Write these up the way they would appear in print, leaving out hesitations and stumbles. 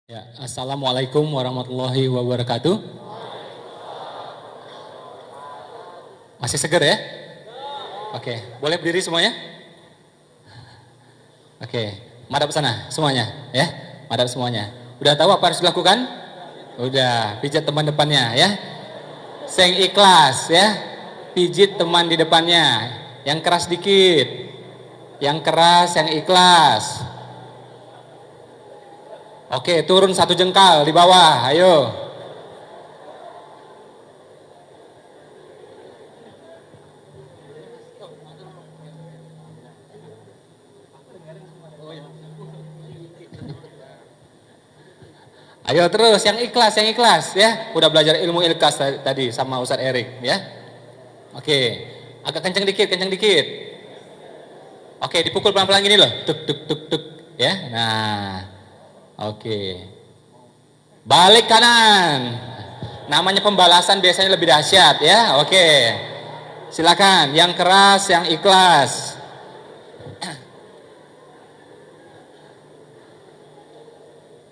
Ya, Assalamualaikum warahmatullahi wabarakatuh. Masih seger ya? Oke, boleh berdiri semuanya? Oke, madhab sana semuanya ya, madhab semuanya. Udah tahu apa harus dilakukan? Udah, pijat teman depannya ya. Seng ikhlas ya, pijit teman di depannya. Yang keras dikit, yang keras, yang ikhlas. Oke, turun satu jengkal di bawah, ayo. Ayo terus, yang ikhlas ya. Udah belajar ilmu ikhlas tadi sama Ustadz Erik ya. Oke, agak kenceng dikit. Oke, dipukul pelan-pelan gini loh, tuk tuk tuk tuk ya. Nah, oke. Balik kanan. Namanya pembalasan biasanya lebih dahsyat ya. Oke. Silakan, yang keras, yang ikhlas.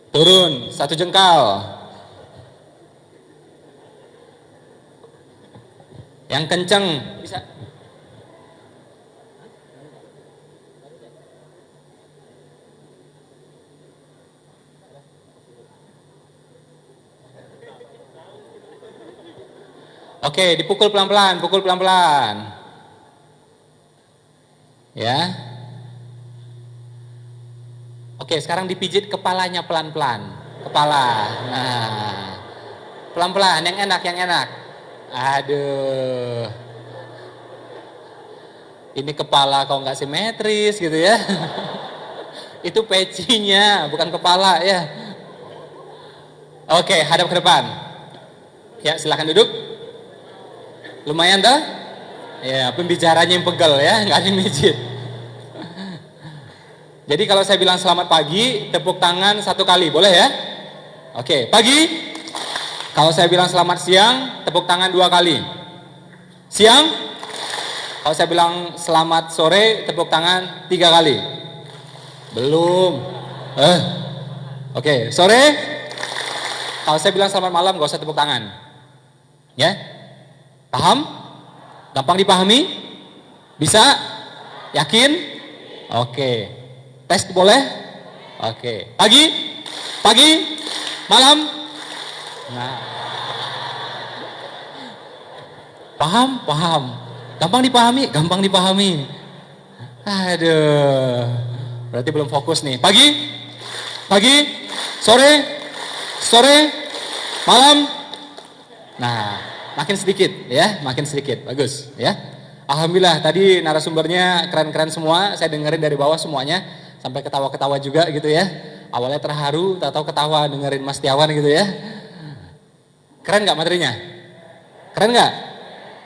Turun satu jengkal. Yang kenceng bisa. Oke, dipukul pelan-pelan, pukul pelan-pelan. Ya. Oke, sekarang dipijit kepalanya pelan-pelan. Kepala. Nah. Pelan-pelan, yang enak. Aduh. Ini kepala kok nggak simetris gitu ya. Itu pecinya, bukan kepala ya. Oke, hadap ke depan. Ya, silakan duduk. Lumayan dah? Ya, pembicaranya yang pegel ya, nggak ada yang mijit. Jadi kalau saya bilang selamat pagi, tepuk tangan satu kali, boleh ya? Oke, pagi. Kalau saya bilang selamat siang, tepuk tangan dua kali. Siang. Kalau saya bilang selamat sore, tepuk tangan tiga kali. Belum. Oke, sore. Kalau saya bilang selamat malam, gak usah tepuk tangan. Ya? Paham? Gampang dipahami? Bisa? Yakin? Oke. Tes boleh? Oke. Pagi? Malam? Nah. Paham. Gampang dipahami. Aduh. Berarti belum fokus nih. Pagi? Sore? Malam? Nah, makin sedikit. Bagus ya. Alhamdulillah tadi narasumbernya keren-keren semua. Saya dengerin dari bawah semuanya sampai ketawa-ketawa juga gitu ya. Awalnya terharu, tak tahu ketawa dengerin Mas Tiawan gitu ya. Keren nggak materinya? Keren nggak?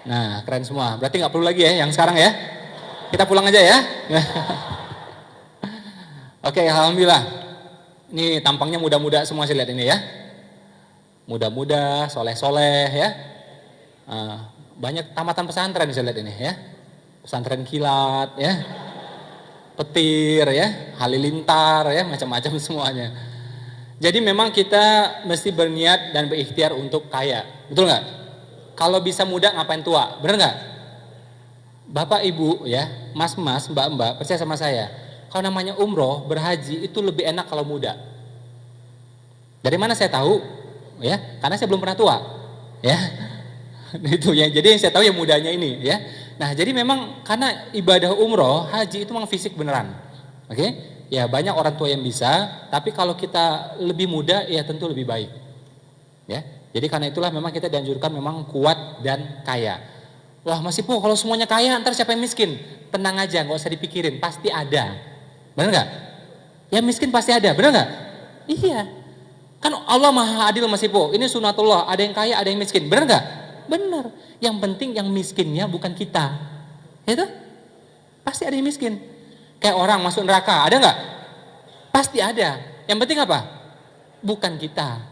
Nah, keren semua. Berarti nggak perlu lagi ya yang sekarang ya. Kita pulang aja ya. Oke, alhamdulillah. Ini tampangnya muda-muda semua saya lihat ini ya. Muda-muda, soleh-soleh ya. Banyak tamatan pesantren saya lihat ini ya. Pesantren kilat ya. Petir ya, halilintar ya, macam-macam semuanya. Jadi memang kita mesti berniat dan berikhtiar untuk kaya. Betul nggak? Kalau bisa muda ngapain tua? Bener nggak? Bapak ibu ya, mas-mas, mbak-mbak, percaya sama saya. Kalau namanya umroh, berhaji itu lebih enak kalau muda. Dari mana saya tahu? Ya, karena saya belum pernah tua. Ya, itu ya. Jadi yang saya tahu yang mudanya ini. Ya, nah jadi memang karena ibadah umroh, haji itu memang fisik beneran. Oke, ya banyak orang tua yang bisa. Tapi kalau kita lebih muda, ya tentu lebih baik. Ya, jadi karena itulah memang kita dianjurkan memang kuat dan kaya. Wah Mas Ipo, kalau semuanya kaya, ntar siapa yang miskin? Tenang aja, nggak usah dipikirin, pasti ada. Bener nggak? Ya miskin pasti ada, bener nggak? Iya. Kan Allah maha adil Mas Ipo, ini sunatullah, ada yang kaya, ada yang miskin, bener nggak? Bener. Yang penting yang miskinnya bukan kita. Itu? Pasti ada yang miskin. Kayak orang masuk neraka, ada nggak? Pasti ada. Yang penting apa? Bukan kita,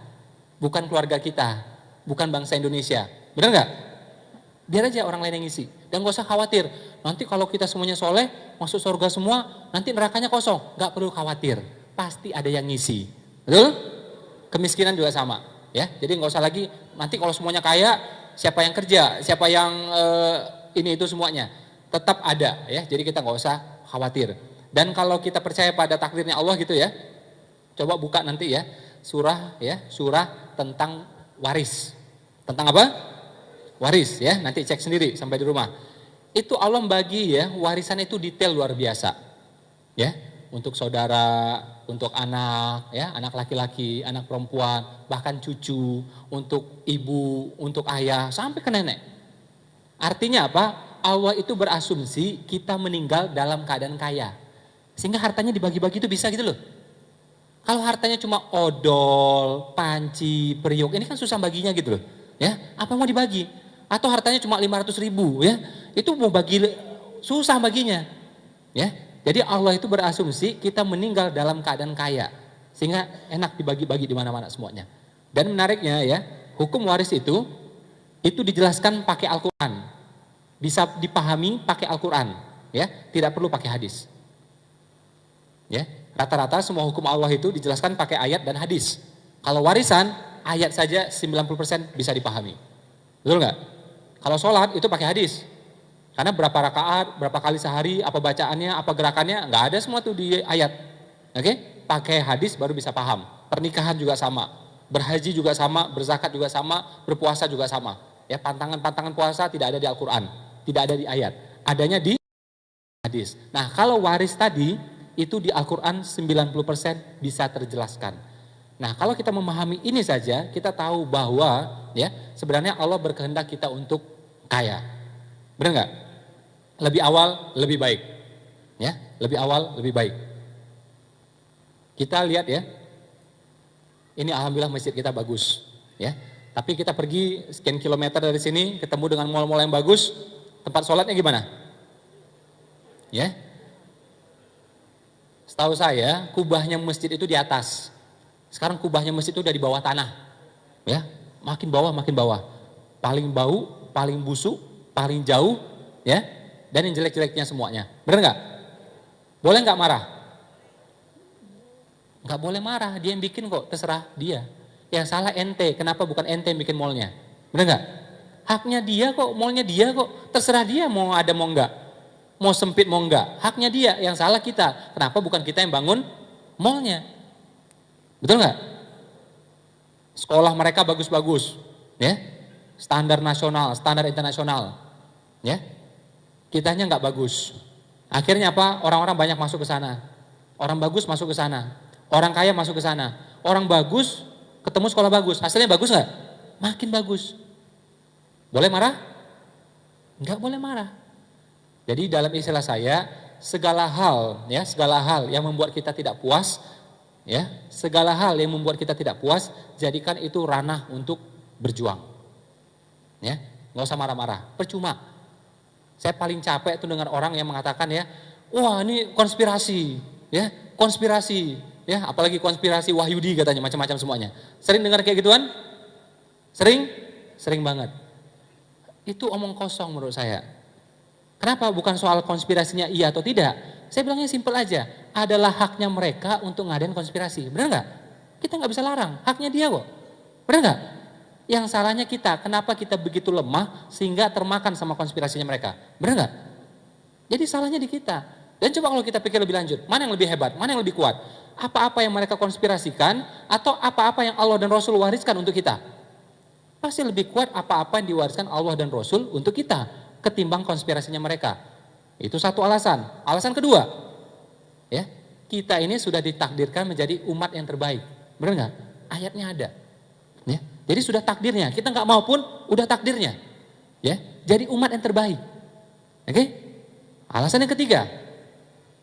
bukan keluarga kita, bukan bangsa Indonesia, bener nggak? Biar aja orang lain yang ngisi. Dan gak usah khawatir. Nanti kalau kita semuanya soleh, masuk surga semua, nanti nerakanya kosong. Gak perlu khawatir. Pasti ada yang ngisi. Betul? kemiskinan juga sama. Ya, jadi nggak usah lagi nanti kalau semuanya kaya, siapa yang kerja, siapa yang ini itu semuanya tetap ada ya. Jadi kita nggak usah khawatir. Dan kalau kita percaya pada takdirnya Allah gitu ya, coba buka nanti ya surah tentang waris. Tentang apa? Waris ya. Nanti cek sendiri sampai di rumah. Itu Allah bagi ya warisan itu detail luar biasa ya. Untuk saudara, untuk anak, ya, anak laki-laki, anak perempuan, bahkan cucu, untuk ibu, untuk ayah, sampai ke nenek. Artinya apa? Allah itu berasumsi kita meninggal dalam keadaan kaya. Sehingga hartanya dibagi-bagi itu bisa gitu loh. Kalau hartanya cuma odol, panci, periuk, ini kan susah baginya gitu loh. Ya, apa mau dibagi? Atau hartanya cuma 500.000 ya, itu mau bagi susah baginya. Ya. Jadi Allah itu berasumsi kita meninggal dalam keadaan kaya. Sehingga enak dibagi-bagi di mana-mana semuanya. Dan menariknya ya, hukum waris itu dijelaskan pakai Al-Quran. Bisa dipahami pakai Al-Quran. Ya, tidak perlu pakai hadis. Ya, rata-rata semua hukum Allah itu dijelaskan pakai ayat dan hadis. Kalau warisan, ayat saja 90% bisa dipahami. Betul nggak? Kalau sholat itu pakai hadis. Karena berapa rakaat, berapa kali sehari, apa bacaannya, apa gerakannya, nggak ada semua tuh di ayat. Oke? Pakai hadis baru bisa paham. Pernikahan juga sama, berhaji juga sama, berzakat juga sama, berpuasa juga sama. Ya, pantangan-pantangan puasa tidak ada di Al-Quran, tidak ada di ayat, adanya di hadis. Nah, kalau waris tadi itu di Al-Quran 90% bisa terjelaskan. Nah, kalau kita memahami ini saja, kita tahu bahwa ya sebenarnya Allah berkehendak kita untuk kaya. Benar nggak? Lebih awal, lebih baik. Ya, lebih awal, lebih baik. Kita lihat ya. Ini alhamdulillah masjid kita bagus, ya. Tapi kita pergi sekian kilometer dari sini, ketemu dengan mal-mal yang bagus, tempat sholatnya gimana? Ya. Setahu saya, kubahnya masjid itu di atas. Sekarang kubahnya masjid itu udah di bawah tanah. Ya, makin bawah. Paling bau, paling busuk, paling jauh, ya. Dan yang jelek-jeleknya semuanya. Benar nggak? Boleh nggak marah? Nggak boleh marah, dia yang bikin kok, terserah dia. Yang salah ente, kenapa bukan ente yang bikin mallnya? Benar nggak? Haknya dia kok, mallnya dia kok, terserah dia mau ada mau enggak. Mau sempit mau enggak, haknya dia, yang salah kita. Kenapa bukan kita yang bangun mallnya? Betul nggak? Sekolah mereka bagus-bagus, ya, standar nasional, standar internasional, ya. Kitanya nggak bagus. Akhirnya apa? Orang-orang banyak masuk ke sana. Orang bagus masuk ke sana. Orang kaya masuk ke sana. Orang bagus ketemu sekolah bagus. Hasilnya bagus nggak? Makin bagus. Boleh marah? Nggak boleh marah. Jadi dalam istilah saya, segala hal yang membuat kita tidak puas, ya, segala hal yang membuat kita tidak puas, jadikan itu ranah untuk berjuang. Ya, nggak usah marah-marah. Percuma. Saya paling capek tuh dengan orang yang mengatakan ya, wah ini konspirasi, ya, apalagi konspirasi Wahyudi katanya macam-macam semuanya. Sering dengar kayak gituan? Sering banget. Itu omong kosong menurut saya. Kenapa? Bukan soal konspirasinya iya atau tidak. Saya bilangnya simpel aja, adalah haknya mereka untuk ngadain konspirasi, benar nggak? Kita nggak bisa larang, haknya dia kok, benar nggak? Yang salahnya kita, kenapa kita begitu lemah sehingga termakan sama konspirasinya mereka? Benar nggak? Jadi salahnya di kita. Dan coba kalau kita pikir lebih lanjut, mana yang lebih hebat, mana yang lebih kuat? Apa-apa yang mereka konspirasikan atau apa-apa yang Allah dan Rasul wariskan untuk kita? Pasti lebih kuat apa-apa yang diwariskan Allah dan Rasul untuk kita ketimbang konspirasinya mereka. Itu satu alasan. Alasan kedua, ya, kita ini sudah ditakdirkan menjadi umat yang terbaik. Benar nggak? Ayatnya ada. Ya. Jadi sudah takdirnya, kita nggak mau pun udah takdirnya, ya. Jadi umat yang terbaik, oke? Alasan yang ketiga,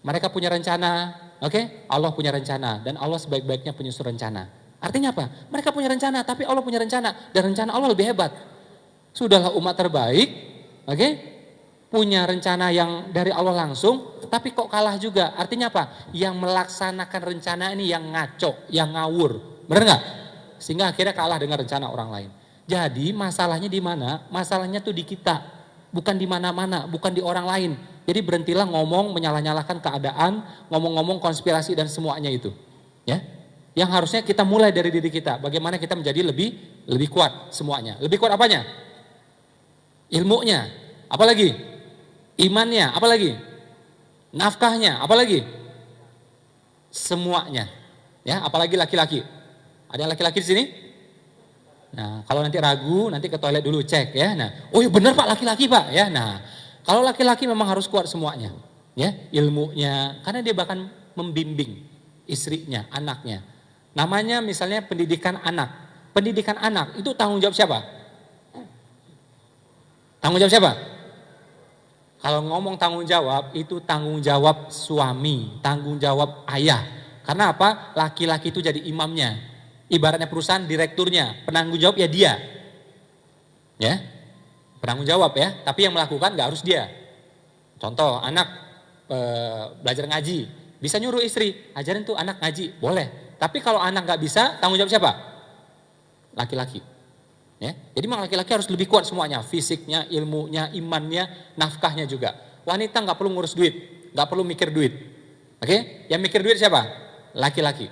mereka punya rencana, oke? Allah punya rencana dan Allah sebaik-baiknya penyusun rencana. Artinya apa? Mereka punya rencana, tapi Allah punya rencana dan rencana Allah lebih hebat. Sudahlah umat terbaik, oke? Punya rencana yang dari Allah langsung, tapi kok kalah juga? Artinya apa? Yang melaksanakan rencana ini yang ngaco, yang ngawur, benar nggak? Sehingga akhirnya kalah dengan rencana orang lain. Jadi masalahnya di mana? Masalahnya tuh di kita, bukan di mana-mana, bukan di orang lain. Jadi berhentilah ngomong menyalah-nyalahkan keadaan, ngomong-ngomong konspirasi dan semuanya itu. Ya, Yang harusnya kita mulai dari diri kita. Bagaimana kita menjadi lebih kuat semuanya. Lebih kuat apanya? Ilmunya. Apalagi? Imannya. Apalagi? Nafkahnya. Apalagi? Semuanya. Ya, apalagi laki-laki. Ada yang laki-laki di sini? Nah, kalau nanti ragu, nanti ke toilet dulu cek ya. Nah, oh iya benar Pak, laki-laki Pak ya. Nah, kalau laki-laki memang harus kuat semuanya. Ya, ilmunya, karena dia bahkan membimbing istrinya, anaknya. Namanya misalnya pendidikan anak. Pendidikan anak itu tanggung jawab siapa? Tanggung jawab siapa? Kalau ngomong tanggung jawab itu tanggung jawab suami, tanggung jawab ayah. Karena apa? Laki-laki itu jadi imamnya. Ibaratnya perusahaan direkturnya, penanggung jawab ya dia. Ya. Penanggung jawab ya, tapi yang melakukan nggak harus dia. Contoh, anak belajar ngaji, bisa nyuruh istri, ajarin tuh anak ngaji, boleh. Tapi kalau anak nggak bisa, tanggung jawab siapa? Laki-laki. Ya, jadi memang laki-laki harus lebih kuat semuanya, fisiknya, ilmunya, imannya, nafkahnya juga. Wanita nggak perlu ngurus duit, nggak perlu mikir duit. Oke, yang mikir duit siapa? Laki-laki.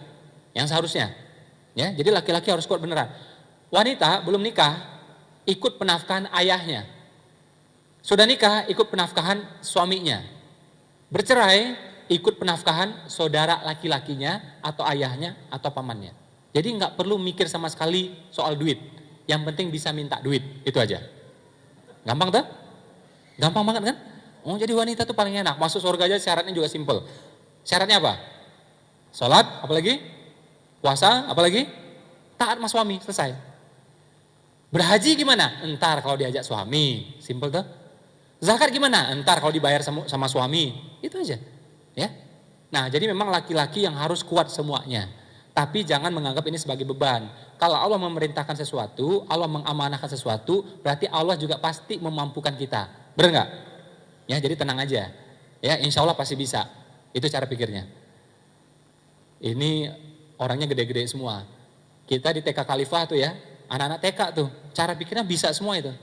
Yang seharusnya. Ya, jadi laki-laki harus kuat beneran. Wanita belum nikah, ikut penafkahan ayahnya. Sudah nikah, ikut penafkahan suaminya. Bercerai, ikut penafkahan saudara laki-lakinya atau ayahnya atau pamannya. Jadi nggak perlu mikir sama sekali soal duit. Yang penting bisa minta duit, itu aja. Gampang tuh? Gampang banget kan? Oh jadi wanita tuh paling enak, masuk surga aja syaratnya juga simple. Syaratnya apa? Sholat, apalagi? Puasa, apalagi? Taat sama suami, selesai. Berhaji gimana? Entar kalau diajak suami, simple tuh. Zakat gimana? Entar kalau dibayar sama suami, itu aja. Ya. Nah, jadi memang laki-laki yang harus kuat semuanya. Tapi jangan menganggap ini sebagai beban. Kalau Allah memerintahkan sesuatu, Allah mengamanahkan sesuatu, berarti Allah juga pasti memampukan kita. Benar nggak? Ya, jadi tenang aja. Ya, insya Allah pasti bisa. Itu cara pikirnya. Ini orangnya gede-gede semua. Kita di TK Khalifah tuh ya, anak-anak TK tuh, cara pikirnya bisa semua itu.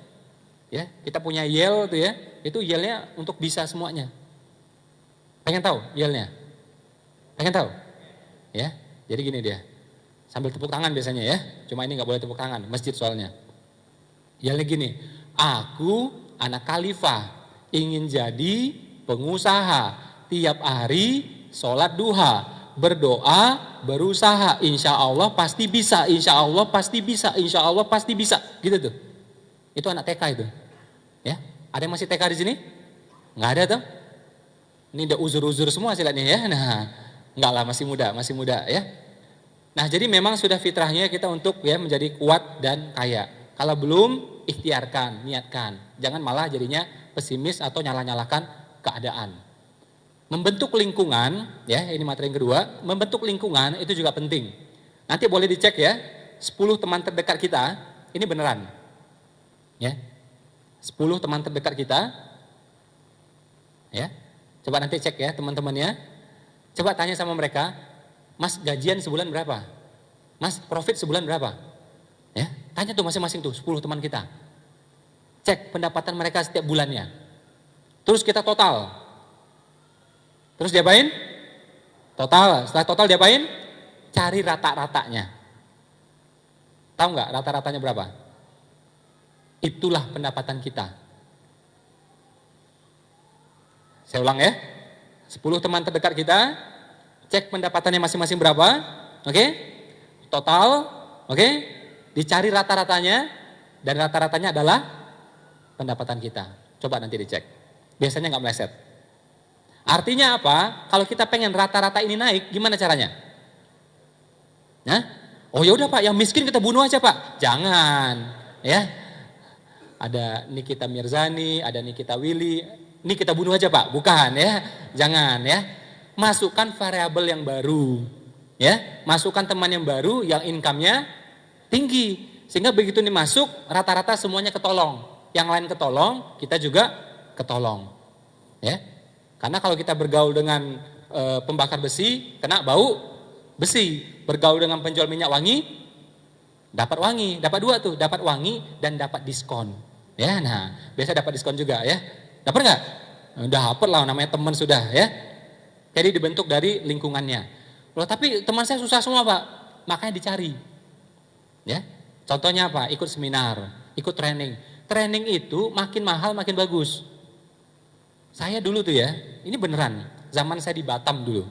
Ya, kita punya yel tuh ya, itu yelnya untuk bisa semuanya. Pengen tahu yelnya? Pengen tahu? Ya, jadi gini dia. Sambil tepuk tangan biasanya ya. Cuma ini nggak boleh tepuk tangan, masjid soalnya. Yelnya gini. Aku anak khalifah ingin jadi pengusaha. Tiap hari sholat duha, berdoa, berusaha. Insya Allah pasti bisa. Insya Allah pasti bisa. Insya Allah pasti bisa. Gitu tuh. Itu anak TK itu. Ya, ada yang masih TK di sini? Nggak ada tuh. Ini udah uzur-uzur semua silatnya ya. Nah, enggak lah masih muda ya. Nah, jadi memang sudah fitrahnya kita untuk ya menjadi kuat dan kaya. Kalau belum, ikhtiarkan, niatkan. Jangan malah jadinya pesimis atau nyalah-nyalahkan keadaan. Membentuk lingkungan, ya ini materi yang kedua, membentuk lingkungan itu juga penting. Nanti boleh dicek ya, 10 teman terdekat kita, ini beneran. Ya. 10 teman terdekat kita, ya. Coba nanti cek ya teman-temannya. Coba tanya sama mereka, Mas gajian sebulan berapa? Mas profit sebulan berapa? Ya, tanya tuh masing-masing tuh 10 teman kita. Cek pendapatan mereka setiap bulannya. Terus kita total. Terus diapain? Total. Setelah total diapain? Cari rata-ratanya. Tahu nggak rata-ratanya berapa? Itulah pendapatan kita. Saya ulang ya, 10 teman terdekat kita, cek pendapatannya masing-masing berapa, oke? Total, oke? Dicari rata-ratanya, dan rata-ratanya adalah pendapatan kita. Coba nanti dicek, biasanya nggak meleset. Artinya apa? Kalau kita pengen rata-rata ini naik, gimana caranya? Nah, oh ya udah Pak, yang miskin kita bunuh aja Pak. Jangan, ya. Ada Nikita Mirzani, ada Nikita Willy. Ini kita bunuh aja Pak, bukan ya, jangan ya. Masukkan variabel yang baru, ya. Masukkan teman yang baru yang income-nya tinggi, sehingga begitu ini masuk rata-rata semuanya ketolong. Yang lain ketolong, kita juga ketolong, ya. Karena kalau kita bergaul dengan pembakar besi, kena bau besi. Bergaul dengan penjual minyak wangi, dapat wangi, dapat dua tuh, dapat wangi dan dapat diskon. Ya, nah biasa dapat diskon juga ya. Dapat nggak? Udah dapat lah, namanya teman sudah ya. Jadi dibentuk dari lingkungannya. Loh tapi teman saya susah semua Pak. makanya dicari. Ya. Contohnya apa? Ikut seminar, ikut training. Training itu makin mahal makin bagus. Saya dulu tuh ya, ini beneran, zaman saya di Batam dulu,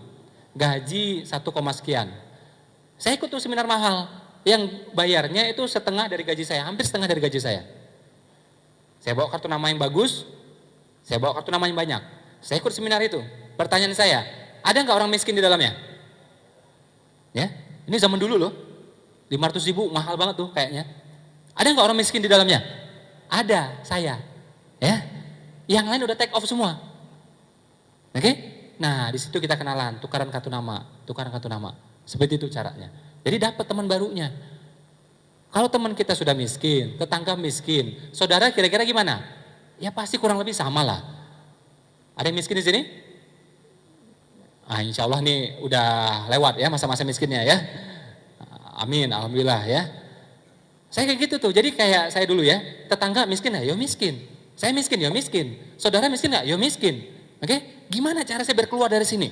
gaji 1, sekian. Saya ikut tuh seminar mahal, yang bayarnya itu setengah dari gaji saya, hampir setengah dari gaji saya. Saya bawa kartu nama yang bagus, saya bawa kartu nama yang banyak. Saya ikut seminar itu. Pertanyaan saya, ada nggak orang miskin di dalamnya? Ya, ini zaman dulu loh, 500.000 mahal banget tuh kayaknya. Ada nggak orang miskin di dalamnya? Ada, saya. Ya, yang lain udah take off semua. Oke? Nah, di situ kita kenalan, tukaran kartu nama. Seperti itu caranya. Jadi dapat teman barunya. Kalau teman kita sudah miskin, tetangga miskin, saudara kira-kira gimana? Ya pasti kurang lebih sama lah. Ada yang miskin di sini? Ah, insya Allah nih udah lewat ya masa-masa miskinnya ya. Amin, alhamdulillah ya. Saya kayak gitu tuh, jadi kayak saya dulu ya, tetangga miskin ya, yo miskin. Saya miskin, yo miskin. Saudara miskin ya, yo miskin. Oke, gimana cara saya berkeluar dari sini?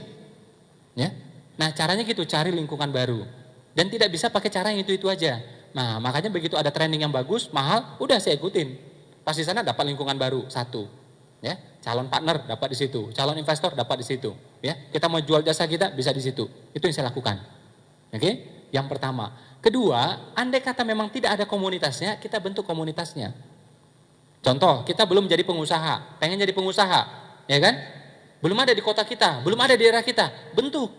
Ya, nah caranya gitu, cari lingkungan baru. Dan tidak bisa pakai cara yang itu aja. Nah makanya begitu ada training yang bagus, mahal, udah saya ikutin. Pas di sana dapat lingkungan baru, satu. Ya, calon partner dapat di situ, calon investor dapat di situ. Ya, kita mau jual jasa kita bisa di situ. Itu yang saya lakukan. Oke, yang pertama. Kedua, andai kata memang tidak ada komunitasnya, kita bentuk komunitasnya. Contoh, kita belum jadi pengusaha, pengen jadi pengusaha, ya kan? Belum ada di kota kita, belum ada di daerah kita, bentuk.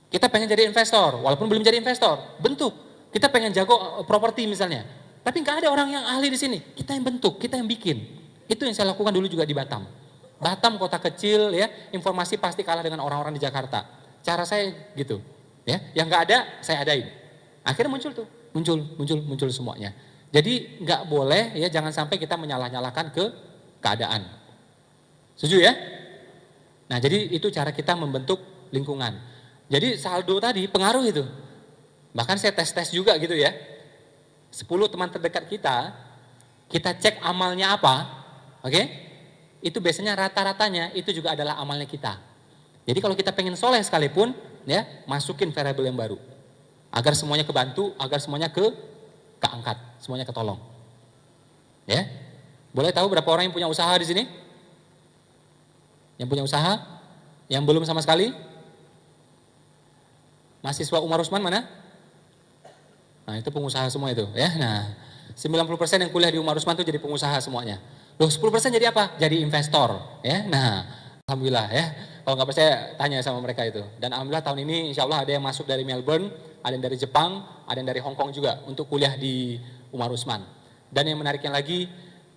Kita pengen jadi investor, walaupun belum jadi investor, bentuk. Kita pengen jago properti misalnya, tapi nggak ada orang yang ahli di sini. Kita yang bentuk, kita yang bikin. Itu yang saya lakukan dulu juga di Batam. Batam kota kecil ya, informasi pasti kalah dengan orang-orang di Jakarta. Cara saya gitu, ya. Yang nggak ada, saya adain. Akhirnya muncul tuh, muncul semuanya. Jadi nggak boleh ya, jangan sampai kita menyalah-nyalahkan ke keadaan. Setuju ya? Nah jadi itu cara kita membentuk lingkungan. Jadi saldo tadi pengaruh itu. Bahkan saya tes juga gitu ya. 10 teman terdekat kita cek amalnya apa, oke? Itu biasanya rata-ratanya itu juga adalah amalnya kita. Jadi kalau kita pengen soleh sekalipun, ya masukin variabel yang baru. Agar semuanya kebantu, agar semuanya keangkat, semuanya ketolong. Ya, boleh tahu berapa orang yang punya usaha di sini? Yang punya usaha? Yang belum sama sekali? Mahasiswa Umar Usman mana? Nah itu pengusaha semua itu ya. Nah 90% yang kuliah di Umar Usman itu jadi pengusaha semuanya. Loh 10% jadi apa? Jadi investor ya. Nah alhamdulillah ya. Kalau nggak percaya tanya sama mereka itu. Dan alhamdulillah tahun ini insya Allah ada yang masuk dari Melbourne, ada yang dari Jepang, ada yang dari Hong Kong juga untuk kuliah di Umar Usman. Dan yang menariknya lagi,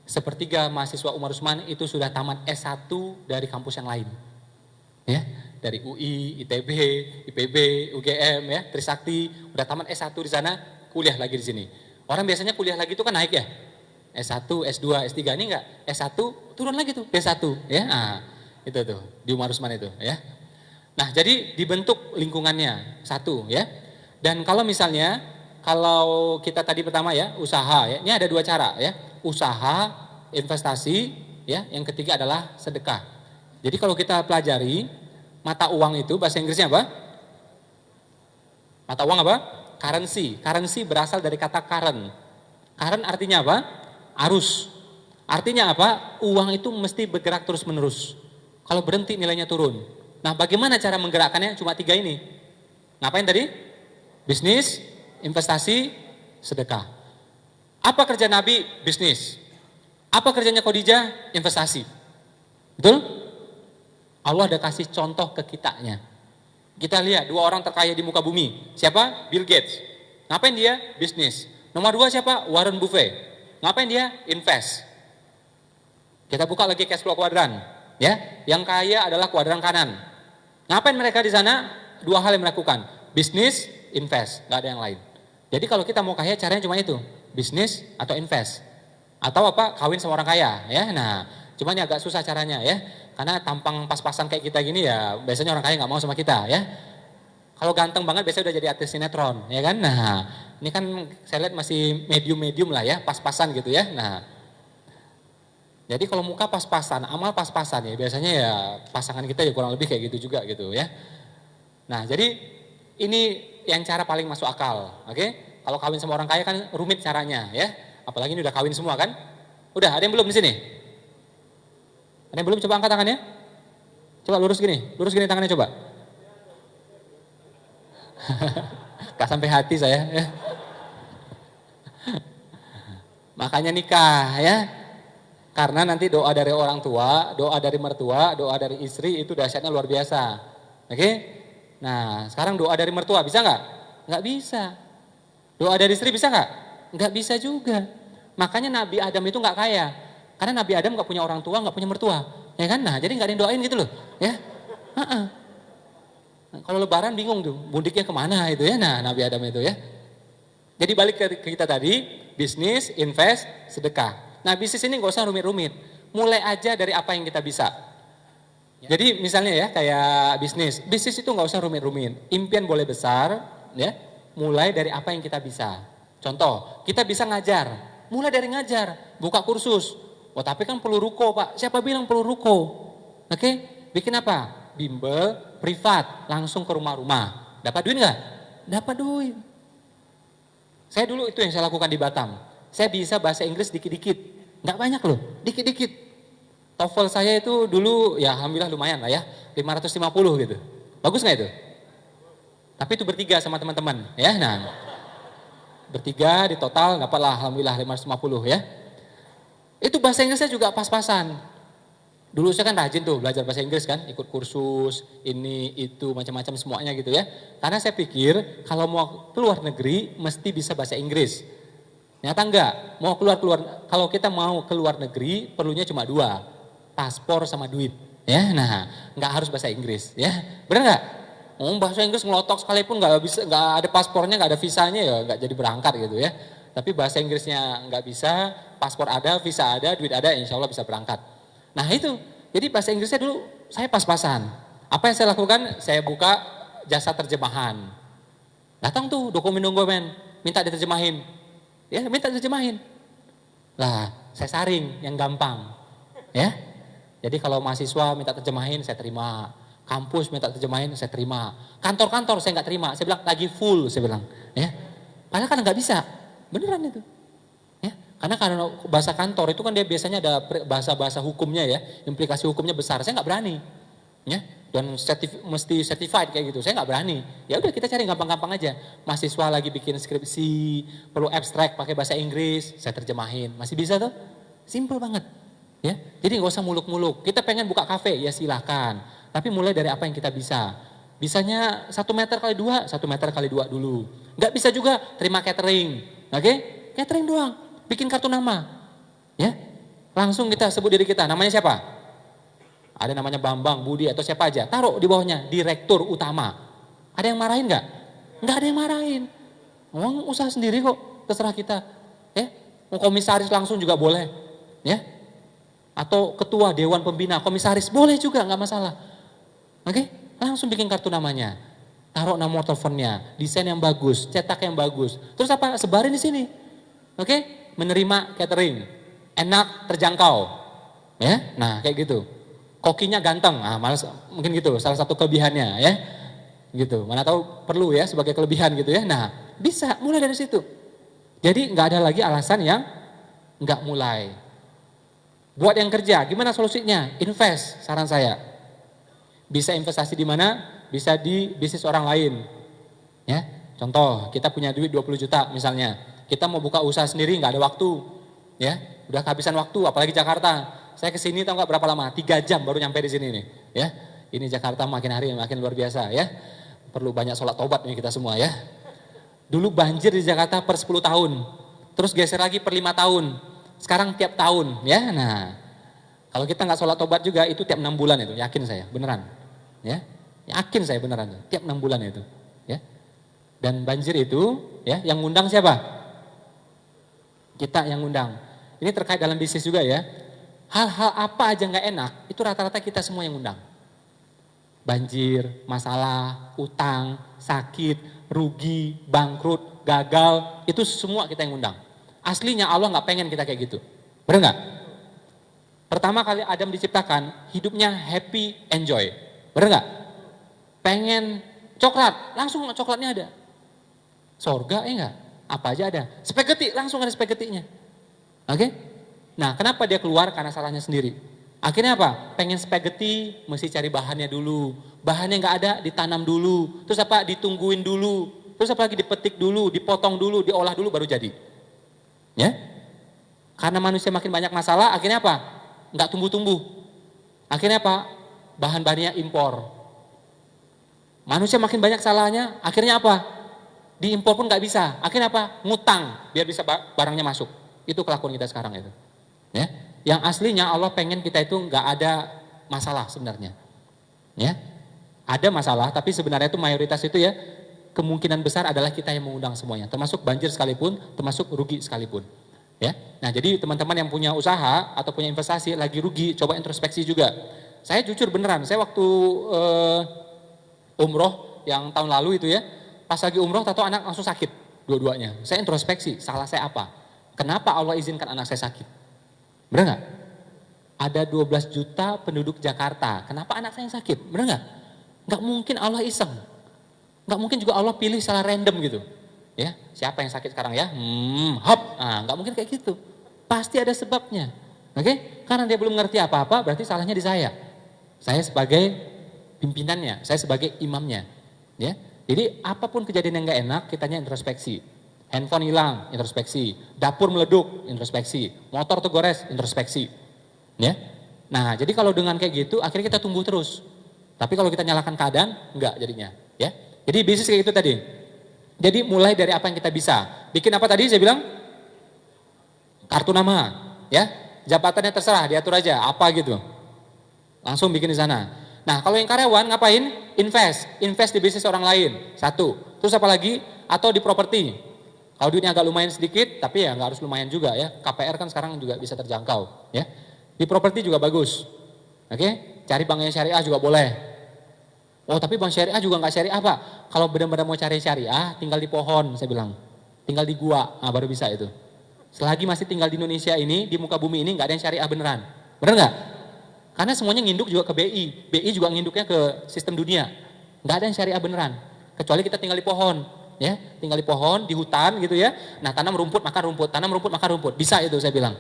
sepertiga mahasiswa Umar Usman itu sudah tamat S1 dari kampus yang lain. Ya, dari UI, ITB, IPB, UGM ya, Trisakti, udah tamat S1 di sana, kuliah lagi di sini. Orang biasanya kuliah lagi itu kan naik ya. S1, S2, S3 ini enggak. S1 turun lagi tuh, D1 ya. Nah, itu tuh di Umar Usman itu ya. Nah, jadi dibentuk lingkungannya satu ya. Dan kalau misalnya kalau kita tadi pertama ya, usaha ya. Ini ada dua cara ya. Usaha, investasi ya, yang ketiga adalah sedekah. Jadi kalau kita pelajari mata uang itu bahasa Inggrisnya apa? Mata uang apa? Currency. Currency berasal dari kata current. Current artinya apa? Arus. Artinya apa? Uang itu mesti bergerak terus-menerus. Kalau berhenti nilainya turun. Nah bagaimana cara menggerakkannya? Cuma 3 ini. Ngapain tadi? Bisnis, investasi, sedekah. Apa kerja Nabi? Bisnis. Apa kerjanya Khadijah? Investasi. Betul? Allah ada kasih contoh ke kitanya. Kita lihat 2 orang terkaya di muka bumi. Siapa? Bill Gates. Ngapain dia? Bisnis. Nomor 2 siapa? Warren Buffett. Ngapain dia? Invest. Kita buka lagi cash flow kuadran. Ya, yang kaya adalah kuadran kanan. Ngapain mereka di sana? 2 hal yang melakukan. Bisnis, invest. Gak ada yang lain. Jadi kalau kita mau kaya caranya cuma itu. Bisnis atau invest. Atau apa? Kawin sama orang kaya. Ya, nah, cuman ya agak susah caranya ya. Karena tampang pas-pasan kayak kita gini ya, biasanya orang kaya nggak mau sama kita ya. Kalau ganteng banget biasanya udah jadi artis sinetron, ya kan? Nah, ini kan saya lihat masih medium-medium lah ya, pas-pasan gitu ya. Nah, jadi kalau muka pas-pasan, amal pas-pasan ya, biasanya ya pasangan kita ya kurang lebih kayak gitu juga gitu ya. Nah, jadi Ini yang cara paling masuk akal, oke? Kalau kawin sama orang kaya kan rumit caranya, ya. Apalagi ini udah kawin semua kan? Udah, ada yang belum di sini? Ada yang belum? Coba angkat tangannya. Coba lurus gini tangannya coba. Gak sampai hati saya, ya. Makanya nikah, ya. Karena nanti doa dari orang tua, doa dari mertua, doa dari istri itu dahsyatnya luar biasa, oke? Nah, sekarang doa dari mertua bisa nggak? Nggak bisa. Doa dari istri bisa nggak? Nggak bisa juga. Makanya Nabi Adam itu nggak kaya. Karena Nabi Adam nggak punya orang tua, nggak punya mertua. Ya kan? Nah, jadi nggak ada yang doain gitu loh. Ya. Nah, kalau lebaran bingung tuh, mudiknya kemana itu ya. Nah, Nabi Adam itu ya. Jadi balik ke kita tadi, bisnis, invest, sedekah. Nah, bisnis ini nggak usah rumit-rumit. Mulai aja dari apa yang kita bisa. Jadi misalnya ya kayak bisnis itu nggak usah rumit-rumit. Impian boleh besar, ya. Mulai dari apa yang kita bisa. Contoh, kita bisa ngajar, mulai dari ngajar, buka kursus. Oh tapi kan perlu ruko Pak, siapa bilang perlu ruko? Oke, bikin apa? Bimbel, privat, langsung ke rumah-rumah. Dapat duit nggak? Dapat duit. Saya dulu itu yang saya lakukan di Batam. Saya bisa bahasa Inggris dikit-dikit, nggak banyak loh, dikit-dikit. TOEFL saya itu dulu ya alhamdulillah lumayan lah ya, 550 gitu. Bagus nggak itu? Tapi itu bertiga sama teman-teman ya. Nah, bertiga di total dapatlah alhamdulillah 550 ya. Itu bahasa Inggrisnya juga pas-pasan. Dulu saya kan rajin tuh belajar bahasa Inggris kan, ikut kursus, ini, itu, macam-macam semuanya gitu ya. Karena saya pikir kalau mau keluar negeri mesti bisa bahasa Inggris. Ternyata enggak, kalau kita mau keluar negeri perlunya cuma dua, paspor sama duit. Ya, nah, enggak harus bahasa Inggris ya. Benar enggak? Bahasa Inggris ngelotok sekalipun enggak ada paspornya, enggak ada visanya ya enggak jadi berangkat gitu ya. Tapi bahasa Inggrisnya enggak bisa, paspor ada, visa ada, duit ada, insya Allah bisa berangkat. Nah itu, jadi bahasa Inggrisnya dulu saya pas-pasan. Apa yang saya lakukan? Saya buka jasa terjemahan. Datang tuh dokumen-dokumen, minta diterjemahin. Ya minta diterjemahin. Lah saya saring yang gampang. Ya, jadi kalau mahasiswa minta terjemahin saya terima. Kampus minta terjemahin saya terima. Kantor-kantor saya nggak terima. Saya bilang lagi full, saya bilang. Ya, padahal kan nggak bisa. Beneran itu. Karena bahasa kantor itu kan dia biasanya ada bahasa-bahasa hukumnya ya, implikasi hukumnya besar. Saya nggak berani, ya. Dan mesti certified kayak gitu. Saya nggak berani. Ya udah kita cari gampang-gampang aja. Mahasiswa lagi bikin skripsi, perlu abstrak pakai bahasa Inggris, saya terjemahin. Masih bisa tuh? Simple banget, ya. Jadi nggak usah muluk-muluk. Kita pengen buka kafe, ya silahkan. Tapi mulai dari apa yang kita bisa. Bisanya 1 meter kali 2, 1 meter kali 2 dulu. Nggak bisa juga terima catering, oke? Catering doang. Bikin kartu nama, ya, langsung kita sebut diri kita, namanya siapa? Ada namanya Bambang, Budi atau siapa aja, taruh di bawahnya, direktur utama. Ada yang marahin nggak? Nggak ada yang marahin. Orang usaha sendiri kok, terserah kita, ya. Mau komisaris langsung juga boleh, ya. Atau ketua dewan pembina, komisaris boleh juga, nggak masalah. Oke, langsung bikin kartu namanya, taruh nomor teleponnya, desain yang bagus, cetak yang bagus. Terus apa? Sebarin di sini, oke? Menerima catering, enak, terjangkau, ya. Nah kayak gitu. Kokinya ganteng, malas mungkin gitu. Salah satu kelebihannya, ya, gitu. Mana tahu perlu ya sebagai kelebihan gitu ya. Nah bisa mulai dari situ. Jadi nggak ada lagi alasan yang nggak mulai. Buat yang kerja, gimana solusinya? Invest, saran saya. Bisa investasi di mana? Bisa di bisnis orang lain, ya. Contoh, kita punya duit 20 juta misalnya. Kita mau buka usaha sendiri nggak ada waktu, ya, udah kehabisan waktu, apalagi Jakarta. Saya kesini tahu nggak berapa lama? 3 jam baru nyampe di sini nih, ya. Ini Jakarta makin hari makin luar biasa, ya. Perlu banyak sholat tobat nih kita semua, ya. Dulu banjir di Jakarta per 10 tahun, terus geser lagi per 5 tahun, sekarang tiap tahun, ya. Nah, kalau kita nggak sholat tobat juga itu tiap 6 bulan itu, yakin saya, beneran, ya. Yakin saya beneran, tiap 6 bulan itu, ya. Dan banjir itu, ya, yang ngundang siapa? Kita yang ngundang. Ini terkait dalam bisnis juga ya. Hal-hal apa aja nggak enak, itu rata-rata kita semua yang ngundang. Banjir, masalah, utang, sakit, rugi, bangkrut, gagal, itu semua kita yang ngundang. Aslinya Allah nggak pengen kita kayak gitu. Benar nggak? Pertama kali Adam diciptakan, hidupnya happy, enjoy. Benar nggak? Pengen Coklat, langsung coklatnya ada. Sorga enggak? Apa aja ada. Spaghetti, langsung ada spaghettinya. Oke? Nah, kenapa dia keluar? Karena salahnya sendiri. Akhirnya apa? Pengen spaghetti, mesti cari bahannya dulu. Bahannya nggak ada, ditanam dulu. Terus apa? Ditungguin dulu. Terus apa lagi? Dipetik dulu, dipotong dulu, diolah dulu baru jadi. Ya? Karena manusia makin banyak masalah, akhirnya apa? Nggak tumbuh-tumbuh. Akhirnya apa? Bahan-bahannya impor. Manusia makin banyak salahnya, akhirnya apa? Diimpor pun nggak bisa. Akhirnya apa? Ngutang, biar bisa barangnya masuk. Itu kelakuan kita sekarang itu. Ya, yang aslinya Allah pengen kita itu nggak ada masalah sebenarnya. Ya, ada masalah, tapi sebenarnya itu mayoritas itu ya kemungkinan besar adalah kita yang mengundang semuanya, termasuk banjir sekalipun, termasuk rugi sekalipun. Ya, nah jadi teman-teman yang punya usaha atau punya investasi lagi rugi, coba introspeksi juga. Saya jujur beneran, saya waktu umroh yang tahun lalu itu ya, pas lagi umroh tahu anak langsung sakit dua-duanya. Saya introspeksi, salah saya apa? Kenapa Allah izinkan anak saya sakit? Benar nggak? Ada 12 juta penduduk Jakarta, kenapa anak saya yang sakit? Benar nggak? Nggak mungkin Allah iseng. Nggak mungkin juga Allah pilih secara random gitu. Ya, siapa yang sakit sekarang ya? Nggak mungkin kayak gitu. Pasti ada sebabnya. Oke? Karena dia belum ngerti apa-apa, berarti salahnya di saya. Saya sebagai pimpinannya, saya sebagai imamnya. Ya. Jadi apapun kejadian yang nggak enak, kitanya introspeksi. Handphone hilang, introspeksi. Dapur meleduk, introspeksi. Motor tergores, introspeksi. Ya. Nah, jadi kalau dengan kayak gitu, akhirnya kita tumbuh terus. Tapi kalau kita nyalakan keadaan, enggak jadinya. Ya. Jadi bisnis kayak gitu tadi. Jadi mulai dari apa yang kita bisa. Bikin apa tadi saya bilang? Kartu nama. Ya. Jabatannya terserah, diatur aja. Apa gitu. Langsung bikin di sana. Nah, kalau yang karyawan ngapain? Invest di bisnis orang lain. Satu. Terus apa lagi? Atau di properti. Kalau duitnya agak lumayan sedikit, tapi ya nggak harus lumayan juga ya. KPR kan sekarang juga bisa terjangkau. Ya. Di properti juga bagus. Oke? Cari bank yang syariah juga boleh. Oh, tapi bank syariah juga nggak syariah Pak. Kalau benar-benar mau cari syariah, tinggal di pohon, saya bilang. Tinggal di gua, baru bisa itu. Selagi masih tinggal di Indonesia ini, di muka bumi ini nggak ada yang syariah beneran. Bener nggak? Karena semuanya nginduk juga ke BI. BI juga nginduknya ke sistem dunia. Nggak ada yang syariah beneran. Kecuali kita tinggal di pohon. Ya, tinggal di pohon, di hutan gitu ya. Nah, tanam rumput, makan rumput. Tanam rumput, makan rumput. Bisa itu saya bilang.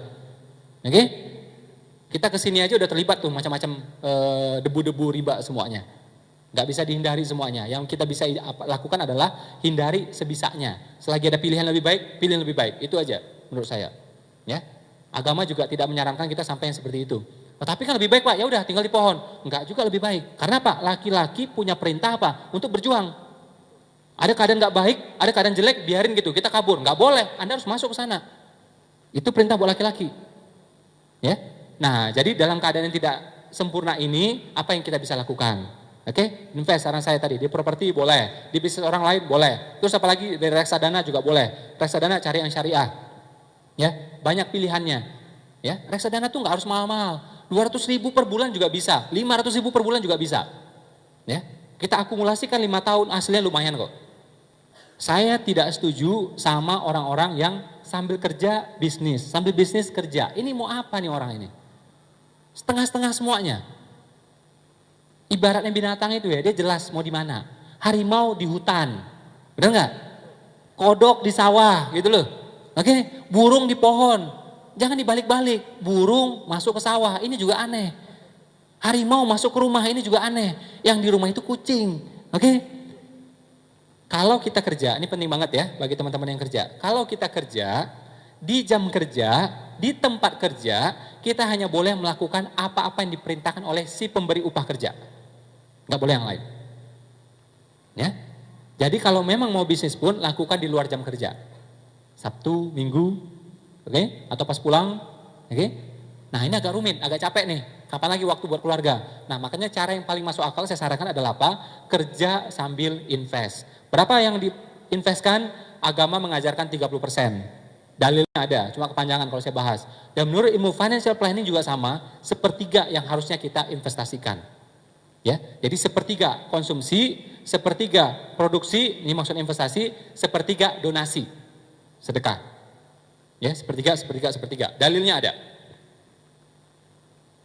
Oke? Kita kesini aja udah terlibat tuh macam-macam debu-debu riba semuanya. Nggak bisa dihindari semuanya. Yang kita bisa lakukan adalah hindari sebisanya. Selagi ada pilihan lebih baik, pilih yang lebih baik. Itu aja menurut saya. Ya. Agama juga tidak menyarankan kita sampai yang seperti itu. Oh, tapi kan lebih baik Pak, ya udah tinggal di pohon. Enggak juga lebih baik. Karena Pak, laki-laki punya perintah apa? Untuk berjuang. Ada keadaan nggak baik, ada keadaan jelek, biarin gitu, kita kabur. Nggak boleh, Anda harus masuk ke sana. Itu perintah buat laki-laki. Ya. Nah, jadi dalam keadaan yang tidak sempurna ini, apa yang kita bisa lakukan? Oke, invest saran saya tadi, di properti boleh, di bisnis orang lain boleh. Terus apalagi dari reksadana juga boleh. Reksadana cari yang syariah. Ya, banyak pilihannya. Ya, reksadana tuh nggak harus mahal-mahal. 200.000 per bulan juga bisa, 500.000 per bulan juga bisa. Ya, kita akumulasikan 5 tahun, hasilnya lumayan kok. Saya tidak setuju sama orang-orang yang sambil kerja bisnis, sambil bisnis kerja. Ini mau apa nih orang ini? Setengah-setengah semuanya. Ibaratnya binatang itu ya, dia jelas mau di mana. Harimau di hutan, benar nggak? Kodok di sawah, gitu loh. Oke, burung di pohon. Jangan dibalik-balik, burung masuk ke sawah, ini juga aneh. Harimau masuk ke rumah, ini juga aneh. Yang di rumah itu kucing, oke? Kalau kita kerja, ini penting banget ya bagi teman-teman yang kerja. Kalau kita kerja, di jam kerja, di tempat kerja, kita hanya boleh melakukan apa-apa yang diperintahkan oleh si pemberi upah kerja. Nggak boleh yang lain. Ya. Jadi kalau memang mau bisnis pun, lakukan di luar jam kerja. Sabtu, Minggu, oke, atau pas pulang, oke. Nah ini agak rumit, agak capek nih. Kapan lagi waktu buat keluarga? Nah makanya cara yang paling masuk akal saya sarankan adalah apa? Kerja sambil invest. Berapa yang diinvestkan? Agama mengajarkan 30%. Dalilnya ada, cuma kepanjangan kalau saya bahas. Dan menurut ilmu financial planning juga sama, sepertiga yang harusnya kita investasikan. Ya, jadi sepertiga konsumsi, sepertiga produksi, ini maksud investasi, sepertiga donasi, sedekah. Ya, sepertiga. Dalilnya ada.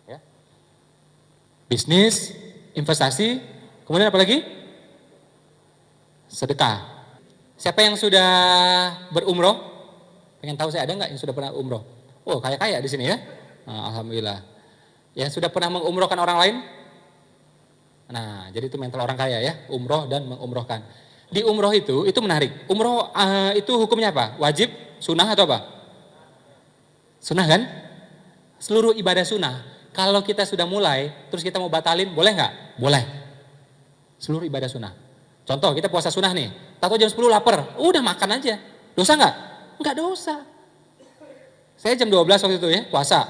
Ya. Bisnis, investasi, kemudian apa lagi? sedekah. Siapa yang sudah berumroh? Pengen tahu saya ada nggak yang sudah pernah umroh? Oh, kaya-kaya di sini ya. Nah, alhamdulillah. Yang sudah pernah mengumrohkan orang lain? Nah, jadi itu mental orang kaya ya, umroh dan mengumrohkan. Di umroh itu menarik. Umroh itu hukumnya apa? Wajib, sunnah atau apa? Sunnah kan? Seluruh ibadah sunnah. Kalau kita sudah mulai, terus kita mau batalin, boleh nggak? Boleh. Seluruh ibadah sunnah. Contoh, kita puasa sunnah nih. Tahu jam 10 lapar, udah makan aja. Dosa nggak? Nggak dosa. Saya jam 12 waktu itu ya, puasa.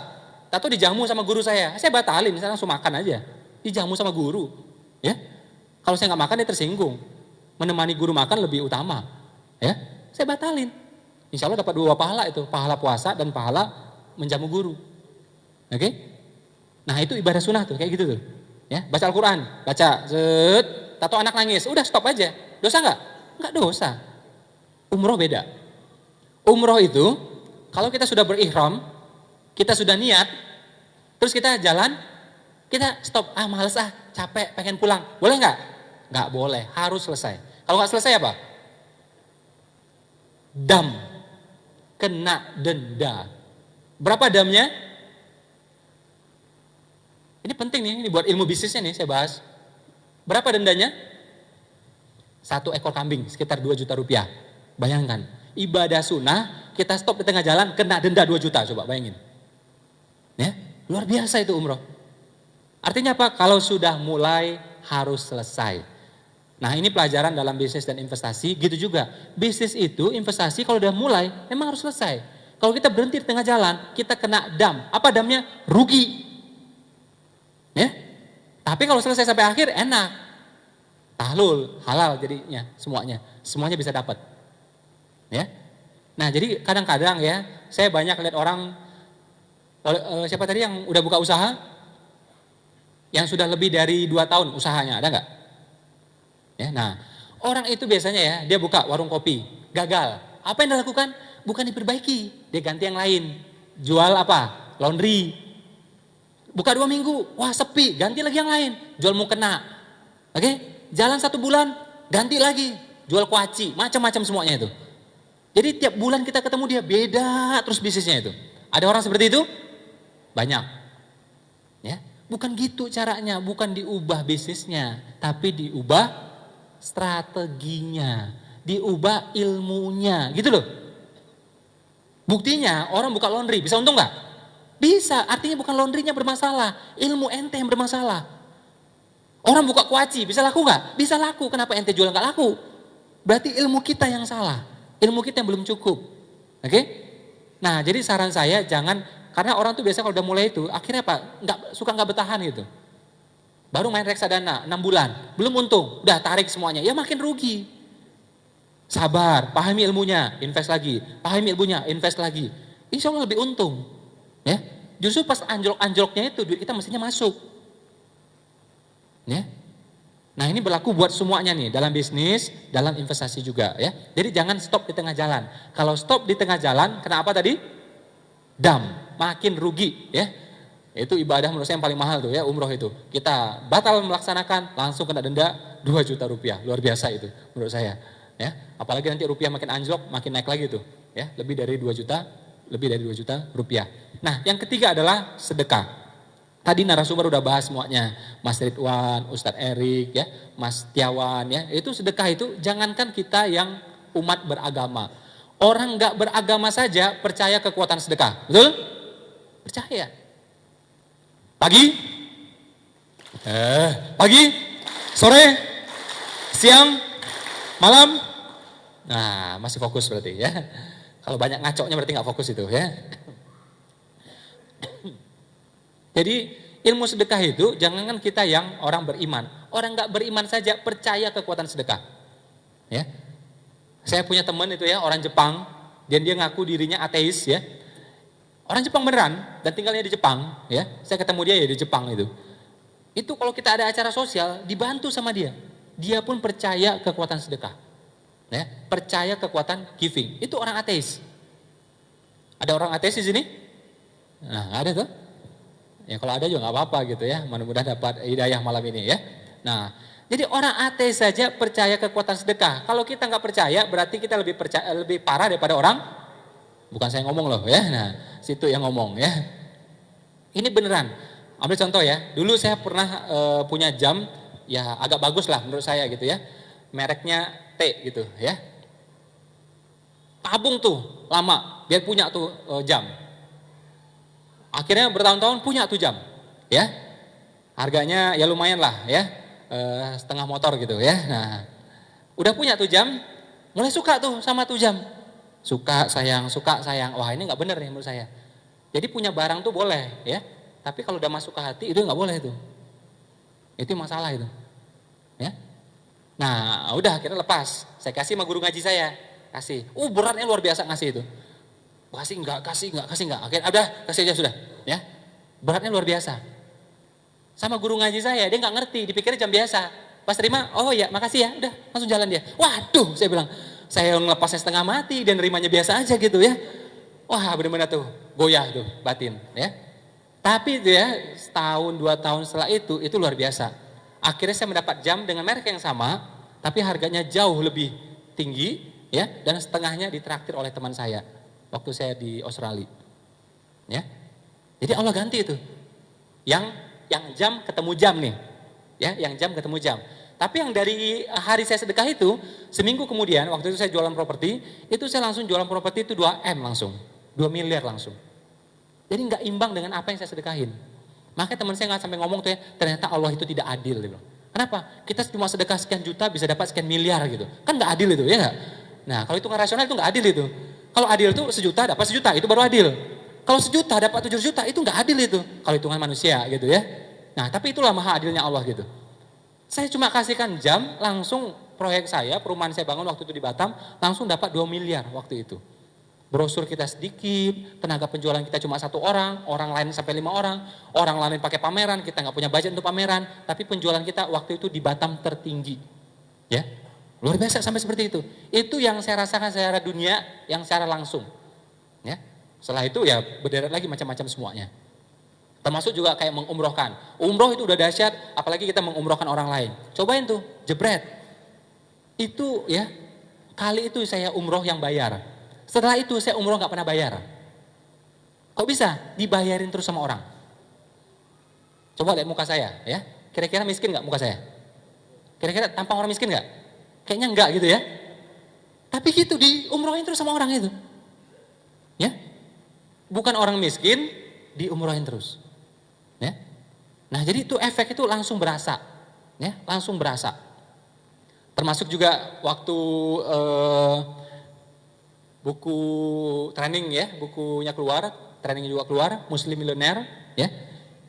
Tahu dijamu sama guru saya batalin, saya langsung makan aja. Dijamu sama guru. Ya, kalau saya nggak makan dia tersinggung. Menemani guru makan lebih utama. Ya, saya batalin. Insya Allah dapat 2 pahala itu, pahala puasa dan pahala menjamu guru. Oke? Nah itu ibadah sunnah tuh, kayak gitu tuh. Ya, baca Al-Quran, baca, tato anak nangis, udah stop aja. Dosa nggak? Nggak dosa. Umroh beda. Umroh itu, kalau kita sudah berihram, kita sudah niat, terus kita jalan, kita stop, males capek, pengen pulang. Boleh nggak? Nggak boleh, harus selesai. Kalau nggak selesai apa? Dam, kena denda. Berapa damnya? Ini penting nih, ini buat ilmu bisnisnya nih saya bahas. Berapa dendanya? 1 ekor kambing, sekitar 2 juta rupiah. Bayangkan, ibadah sunnah, kita stop di tengah jalan, kena denda 2 juta, coba bayangin. Ya, luar biasa itu umroh. Artinya apa? Kalau sudah mulai, harus selesai. Nah ini pelajaran dalam bisnis dan investasi, gitu juga. Bisnis itu, investasi kalau udah mulai, memang harus selesai. Kalau kita berhenti di tengah jalan, kita kena dam. Apa damnya? Rugi. Ya, tapi kalau selesai sampai akhir enak, tahlul, halal jadinya semuanya bisa dapat. Ya, nah jadi kadang-kadang ya, saya banyak lihat orang, siapa tadi yang udah buka usaha, yang sudah lebih dari 2 tahun usahanya, ada nggak? Ya, nah orang itu biasanya ya, dia buka warung kopi, gagal, apa yang dia lakukan? Bukan diperbaiki, dia ganti yang lain, jual apa? Laundry. Buka 2 minggu, wah sepi, ganti lagi yang lain, jual mukena. Oke, jalan 1 bulan, ganti lagi, jual kuaci, macam-macam semuanya itu. Jadi tiap bulan kita ketemu dia beda terus bisnisnya itu. Ada orang seperti itu? Banyak. Ya, bukan gitu caranya, bukan diubah bisnisnya, tapi diubah strateginya, diubah ilmunya, gitu loh. Buktinya orang buka laundry bisa untung nggak? Bisa, artinya bukan laundrynya bermasalah, ilmu ente yang bermasalah. Orang buka kuaci, bisa laku nggak? Bisa laku, kenapa ente jual nggak laku? Berarti ilmu kita yang salah, ilmu kita yang belum cukup. Oke? Nah jadi saran saya jangan, karena orang tuh biasanya kalau udah mulai itu, akhirnya apa? Suka nggak bertahan gitu. Baru main reksadana 6 bulan, belum untung, udah tarik semuanya, ya makin rugi. Sabar, pahami ilmunya, invest lagi, pahami ilmunya, invest lagi. Insya Allah lebih untung. Ya, justru pas anjlok-anjloknya itu duit kita mestinya masuk. Ya. Nah, ini berlaku buat semuanya nih, dalam bisnis, dalam investasi juga ya. Jadi jangan stop di tengah jalan. Kalau stop di tengah jalan, kenapa tadi? Dam, makin rugi ya. Itu ibadah menurut saya yang paling mahal tuh ya, umroh itu. Kita batal melaksanakan, langsung kena denda 2 juta rupiah. Luar biasa itu menurut saya. Ya, apalagi nanti rupiah makin anjlok, makin naik lagi tuh. Ya, lebih dari 2 juta rupiah. Nah, yang ketiga adalah sedekah. Tadi narasumber udah bahas semuanya, Mas Ridwan, Ustadz Erik, ya, Mas Tiawan, ya. Itu sedekah itu, jangankan kita yang umat beragama, orang nggak beragama saja percaya kekuatan sedekah, betul? Percaya. Pagi, sore, siang, malam. Nah, masih fokus berarti ya. Kalau banyak ngacoknya berarti nggak fokus itu ya. Jadi ilmu sedekah itu jangankan kita yang orang beriman, orang nggak beriman saja percaya kekuatan sedekah. Ya, saya punya teman itu ya orang Jepang, dan dia ngaku dirinya ateis ya. Orang Jepang beneran dan tinggalnya di Jepang ya. Saya ketemu dia ya di Jepang itu. Itu kalau kita ada acara sosial dibantu sama dia. Dia pun percaya kekuatan sedekah. Ya, percaya kekuatan giving. Itu orang ateis. Ada orang ateis di sini? Nah, ada tuh. Ya kalau ada juga nggak apa-apa gitu ya. Mudah-mudahan dapat hidayah malam ini ya. Nah, Jadi orang ateis saja percaya kekuatan sedekah. Kalau kita nggak percaya, berarti kita lebih parah daripada orang. Bukan saya ngomong loh ya. Nah, situ yang ngomong ya. Ini beneran. Ambil contoh ya. Dulu saya pernah punya jam, ya agak bagus lah menurut saya gitu ya. Mereknya T gitu ya. Tabung tuh lama, biar punya tuh jam. Akhirnya bertahun-tahun punya tuh jam, ya. Harganya ya lumayan lah ya, setengah motor gitu ya. Nah, udah punya tuh jam, mulai suka tuh sama tuh jam. Suka sayang. Wah ini nggak bener nih menurut saya. Jadi punya barang tuh boleh ya, tapi kalau udah masuk ke hati itu nggak boleh tuh. Itu masalah itu, ya. Nah, udah akhirnya lepas. Saya kasih sama guru ngaji saya, kasih. Beratnya luar biasa ngasih itu. Kasih enggak. Akhirnya udah kasih aja sudah, ya. Beratnya luar biasa. Sama guru ngaji saya, dia nggak ngerti, dipikirnya jam biasa. Pas terima, oh ya makasih ya, udah langsung jalan dia. Waduh, saya bilang, saya ngelepasnya setengah mati dan nerimanya biasa aja gitu ya. Wah benar-benar tuh, goyah tuh batin ya. Tapi itu ya, setahun 2 tahun setelah itu luar biasa. Akhirnya saya mendapat jam dengan merek yang sama, tapi harganya jauh lebih tinggi ya, dan setengahnya ditraktir oleh teman saya waktu saya di Australia. Ya. Jadi Allah ganti itu. Yang jam ketemu jam nih. Ya, yang jam ketemu jam. Tapi yang dari hari saya sedekah itu, seminggu kemudian waktu itu saya jualan properti, itu saya langsung jualan properti itu 2M langsung. 2 miliar langsung. Jadi nggak imbang dengan apa yang saya sedekahin. Makanya teman saya nggak sampai ngomong tuh ya, ternyata Allah itu tidak adil gitu. Kenapa? Kita cuma sedekah sekian juta bisa dapat sekian miliar gitu. Kan nggak adil itu, ya nggak? Nah, kalau itu nggak rasional itu nggak adil itu. Kalau adil itu sejuta dapat sejuta, itu baru adil. Kalau sejuta dapat 7 juta, itu nggak adil itu. Kalau hitungan manusia gitu ya. Nah, tapi itulah maha adilnya Allah gitu. Saya cuma kasihkan jam, langsung proyek saya, perumahan saya bangun waktu itu di Batam, langsung dapat 2 miliar waktu itu. Brosur kita sedikit, tenaga penjualan kita cuma 1 orang, orang lain sampai 5 orang lain pakai pameran, kita nggak punya budget untuk pameran, tapi penjualan kita waktu itu di Batam tertinggi. Ya, luar biasa sampai seperti itu. Itu yang saya rasakan secara dunia, yang secara langsung. Ya, setelah itu ya berderet lagi macam-macam semuanya. Termasuk juga kayak mengumrohkan. Umroh itu udah dahsyat, apalagi kita mengumrohkan orang lain. Cobain tuh, jebret. Itu ya, kali itu saya umroh yang bayar. Setelah itu saya umroh gak pernah bayar. Kok bisa? Dibayarin terus sama orang. Coba lihat muka saya ya. Kira-kira miskin gak muka saya? Kira-kira tampang orang miskin gak? Kayaknya enggak gitu ya. Tapi gitu, diumrohin terus sama orang itu. Ya, bukan orang miskin, diumrohin terus. Ya. Nah jadi itu efek itu langsung berasa, ya, langsung berasa. Termasuk juga waktu buku training ya, bukunya keluar, training juga keluar, Muslim Millionaire, ya.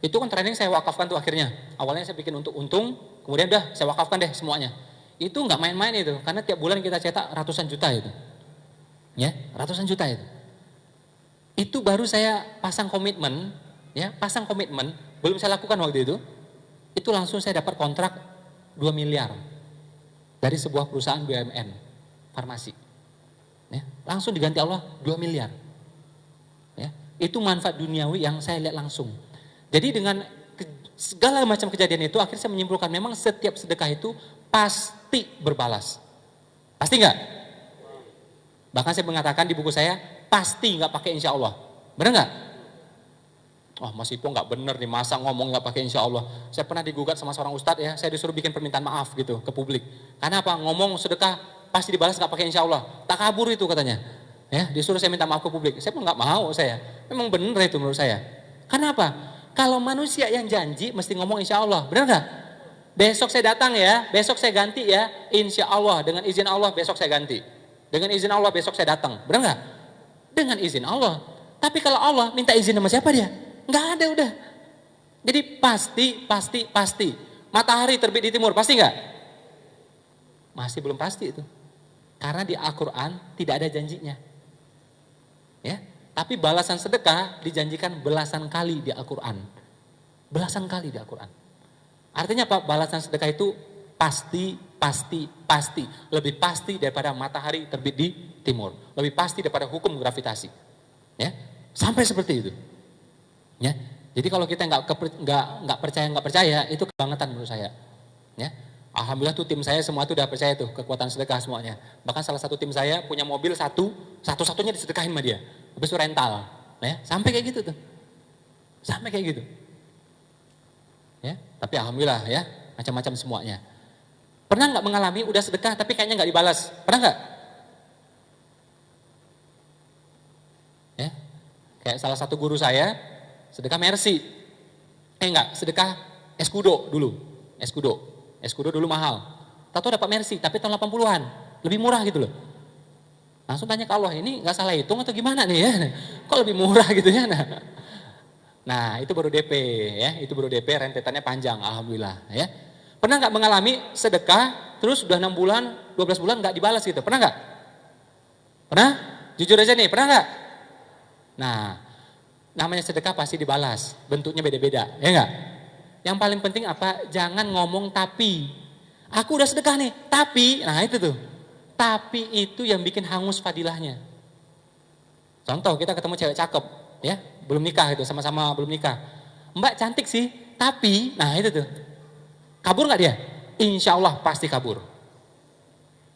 Itu kan training saya wakafkan tuh akhirnya. Awalnya saya bikin untuk untung, kemudian udah saya wakafkan deh semuanya. Itu nggak main-main itu, karena tiap bulan kita cetak ratusan juta itu, ya, ratusan juta itu. Itu baru saya pasang komitmen. Ya, pasang komitmen, belum saya lakukan waktu itu langsung saya dapat kontrak 2 miliar dari sebuah perusahaan BUMN farmasi. Ya, langsung diganti Allah 2 miliar. Ya, itu manfaat duniawi yang saya lihat langsung. Jadi dengan segala macam kejadian itu akhirnya saya menyimpulkan memang setiap sedekah itu pasti berbalas. Pasti enggak? Bahkan saya mengatakan di buku saya pasti enggak pakai insya Allah. Benar enggak? Oh Mas Ipo nggak bener nih, masa ngomong nggak pakai insya Allah. Saya pernah digugat sama seorang ustadz ya, saya disuruh bikin permintaan maaf gitu ke publik. Karena apa? Ngomong sedekah pasti dibalas nggak pakai insya Allah. Tak kabur itu katanya. Ya, disuruh saya minta maaf ke publik. Saya pun nggak mau saya. Memang bener itu menurut saya. Karena apa? Kalau manusia yang janji mesti ngomong insya Allah, benar nggak? Besok saya datang ya, besok saya ganti ya, insya Allah dengan izin Allah besok saya ganti. Dengan izin Allah besok saya datang, benar nggak? Dengan izin Allah. Tapi kalau Allah minta izin sama siapa dia? Nggak ada udah. Jadi pasti. Matahari terbit di timur, pasti nggak? Masih belum pasti itu. Karena di Al-Quran tidak ada janjinya. Ya, tapi balasan sedekah dijanjikan belasan kali di Al-Quran. Belasan kali di Al-Quran. Artinya apa? Balasan sedekah itu pasti. Lebih pasti daripada matahari terbit di timur. Lebih pasti daripada hukum gravitasi. Ya, sampai seperti itu. Ya, jadi kalau kita nggak percaya itu kebangetan menurut saya. Ya, Alhamdulillah tuh tim saya semua tuh udah percaya tuh kekuatan sedekah semuanya. Bahkan salah satu tim saya punya mobil satu-satunya disedekahin sama dia. Habis itu rental. Ya, sampai kayak gitu tuh. Sampai kayak gitu. Ya, tapi alhamdulillah ya, macam-macam semuanya. Pernah nggak mengalami udah sedekah tapi kayaknya nggak dibalas? Pernah nggak? Ya, kayak salah satu guru saya sedekah mercy. Enggak, sedekah eskudo dulu. Eskudo dulu mahal. Tahu dapat mercy, tapi tahun 80-an. Lebih murah gitu loh. Langsung tanya ke Allah, ini nggak salah hitung atau gimana nih ya? Kok lebih murah gitu ya? Nah, itu baru DP ya. Itu baru DP, rentetannya panjang, alhamdulillah ya. Pernah nggak mengalami sedekah, terus udah 6 bulan, 12 bulan nggak dibalas gitu? Pernah nggak? Pernah? Jujur aja nih, pernah nggak? Nah, namanya sedekah pasti dibalas. Bentuknya beda-beda, ya nggak? Yang paling penting apa? Jangan ngomong tapi. Aku udah sedekah nih, tapi, nah itu tuh. Tapi itu yang bikin hangus fadilahnya. Contoh, kita ketemu cewek cakep, ya, belum nikah gitu, sama-sama belum nikah. Mbak cantik sih, tapi, nah itu tuh. Kabur nggak dia? Insya Allah pasti kabur.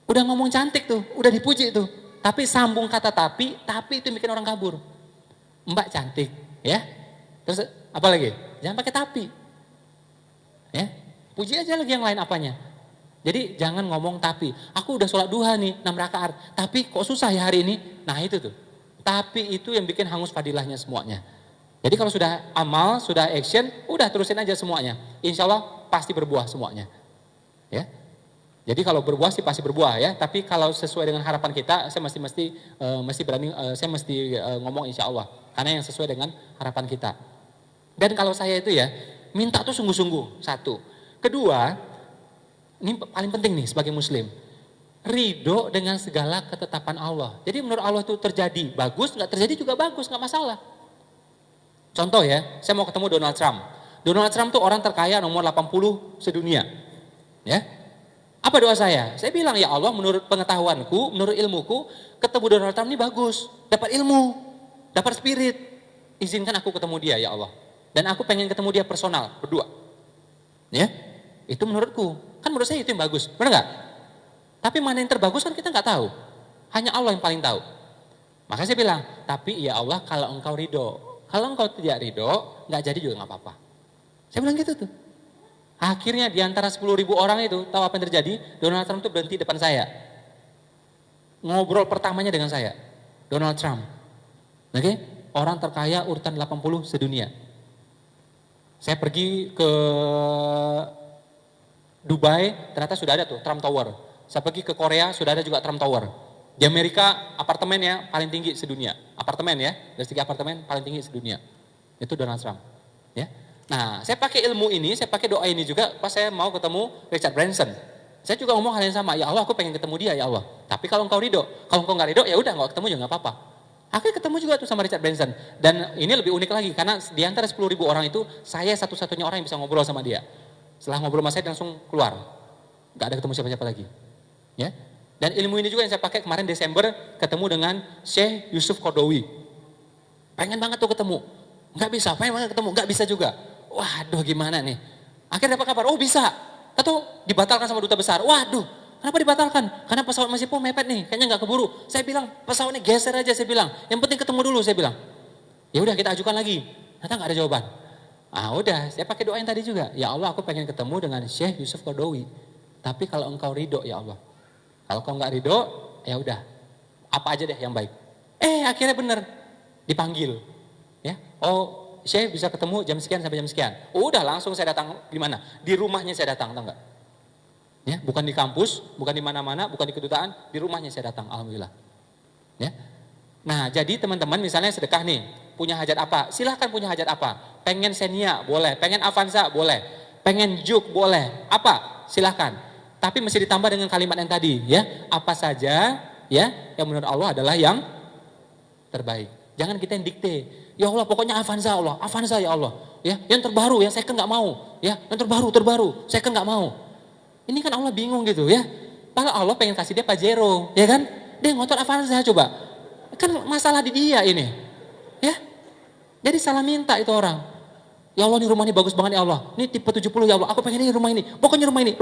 Udah ngomong cantik tuh, udah dipuji tuh. Tapi sambung kata tapi itu yang bikin orang kabur. Mbak cantik, ya. Terus apa lagi? Jangan pakai tapi. Ya, puji aja lagi yang lain apanya. Jadi jangan ngomong tapi. Aku udah sholat duha nih 6 rakaat, tapi kok susah ya hari ini? Nah itu tuh. Tapi itu yang bikin hangus fadilahnya semuanya. Jadi kalau sudah amal, sudah action, udah terusin aja semuanya. Insya Allah pasti berbuah semuanya. Ya. Jadi kalau berbuah sih pasti berbuah ya. Tapi kalau sesuai dengan harapan kita, saya mesti berani, saya mesti ngomong insya Allah. Karena yang sesuai dengan harapan kita. Dan kalau saya itu ya, minta tuh sungguh-sungguh, satu. Kedua, ini paling penting nih sebagai muslim. Ridho dengan segala ketetapan Allah. Jadi menurut Allah itu terjadi, bagus, nggak terjadi juga bagus, nggak masalah. Contoh ya, saya mau ketemu Donald Trump. Donald Trump tuh orang terkaya nomor 80 sedunia. Ya. Apa doa saya? Saya bilang, ya Allah menurut pengetahuanku, menurut ilmuku, ketemu Donald Trump ini bagus. Dapat ilmu, dapat spirit. Izinkan aku ketemu dia ya Allah. Dan aku pengen ketemu dia personal, berdua. Ya, itu menurutku. Kan menurut saya itu yang bagus, benar nggak? Tapi mana yang terbagus kan kita nggak tahu. Hanya Allah yang paling tahu. Maka saya bilang, tapi ya Allah kalau engkau ridho. Kalau engkau tidak ridho, nggak jadi juga nggak apa-apa. Saya bilang gitu tuh. Akhirnya di antara 10.000 orang itu, tahu apa yang terjadi? Donald Trump itu berhenti depan saya. Ngobrol pertamanya dengan saya. Donald Trump. Oke? Orang terkaya urutan 80 sedunia. Saya pergi ke Dubai, ternyata sudah ada tuh Trump Tower. Saya pergi ke Korea, sudah ada juga Trump Tower. Di Amerika apartemennya paling tinggi sedunia. Apartemen ya, dari segi apartemen paling tinggi sedunia. Itu Donald Trump. Ya. Nah, saya pakai ilmu ini, saya pakai doa ini juga pas saya mau ketemu Richard Branson. Saya juga ngomong hal yang sama, ya Allah aku pengen ketemu dia ya Allah. Tapi kalau engkau ridho, kalau engkau nggak ridho ya udah nggak ketemu juga nggak apa-apa. Akhirnya ketemu juga tuh sama Richard Branson. Dan ini lebih unik lagi karena di antara 10.000 orang itu saya satu-satunya orang yang bisa ngobrol sama dia. Setelah ngobrol sama saya langsung keluar. Nggak ada ketemu siapa-siapa lagi. Ya. Dan ilmu ini juga yang saya pakai kemarin Desember ketemu dengan Syekh Yusuf Qaradawi. Pengen banget tuh ketemu. Nggak bisa, pengen banget ketemu, nggak bisa juga. Waduh gimana nih. Akhirnya dapat kabar, oh bisa. Atau dibatalkan sama duta besar. Waduh, kenapa dibatalkan? Karena pesawat masih pun mepet nih, kayaknya nggak keburu. Saya bilang pesawatnya geser aja, saya bilang. Yang penting ketemu dulu, saya bilang. Ya udah kita ajukan lagi. Ternyata nggak ada jawaban. Ah udah, saya pakai doa yang tadi juga. Ya Allah, aku pengen ketemu dengan Syekh Yusuf Qaradawi. Tapi kalau engkau ridho ya Allah. Kalau kau nggak ridho, ya udah. Apa aja deh yang baik. Akhirnya bener dipanggil. Ya, oh Syekh bisa ketemu jam sekian sampai jam sekian. Udah langsung saya datang di mana? Di rumahnya saya datang, tahu nggak? Ya, bukan di kampus, bukan di mana-mana, bukan di kedutaan, di rumahnya saya datang. Alhamdulillah. Ya. Nah, jadi teman-teman misalnya sedekah nih, punya hajat apa? Silahkan punya hajat apa? Pengen Xenia, boleh. Pengen Avanza, boleh. Pengen Juke, boleh. Apa? Silahkan. Tapi mesti ditambah dengan kalimat yang tadi, ya. Apa saja, ya, yang menurut Allah adalah yang terbaik. Jangan kita yang dikte. Ya Allah, pokoknya Avanza Allah, Avanza ya Allah. Ya, yang terbaru, yang second nggak mau. Ya, yang terbaru, second nggak mau. Ini kan Allah bingung gitu ya. Padahal Allah pengen kasih dia Pajero, ya kan? Dia ngotot Avanza coba. Kan masalah di dia ini. Ya. Jadi salah minta itu orang. Ya Allah, ini rumah ini bagus banget ya Allah. Ini tipe 70 ya Allah. Aku pengen ini rumah ini. Pokoknya rumah ini.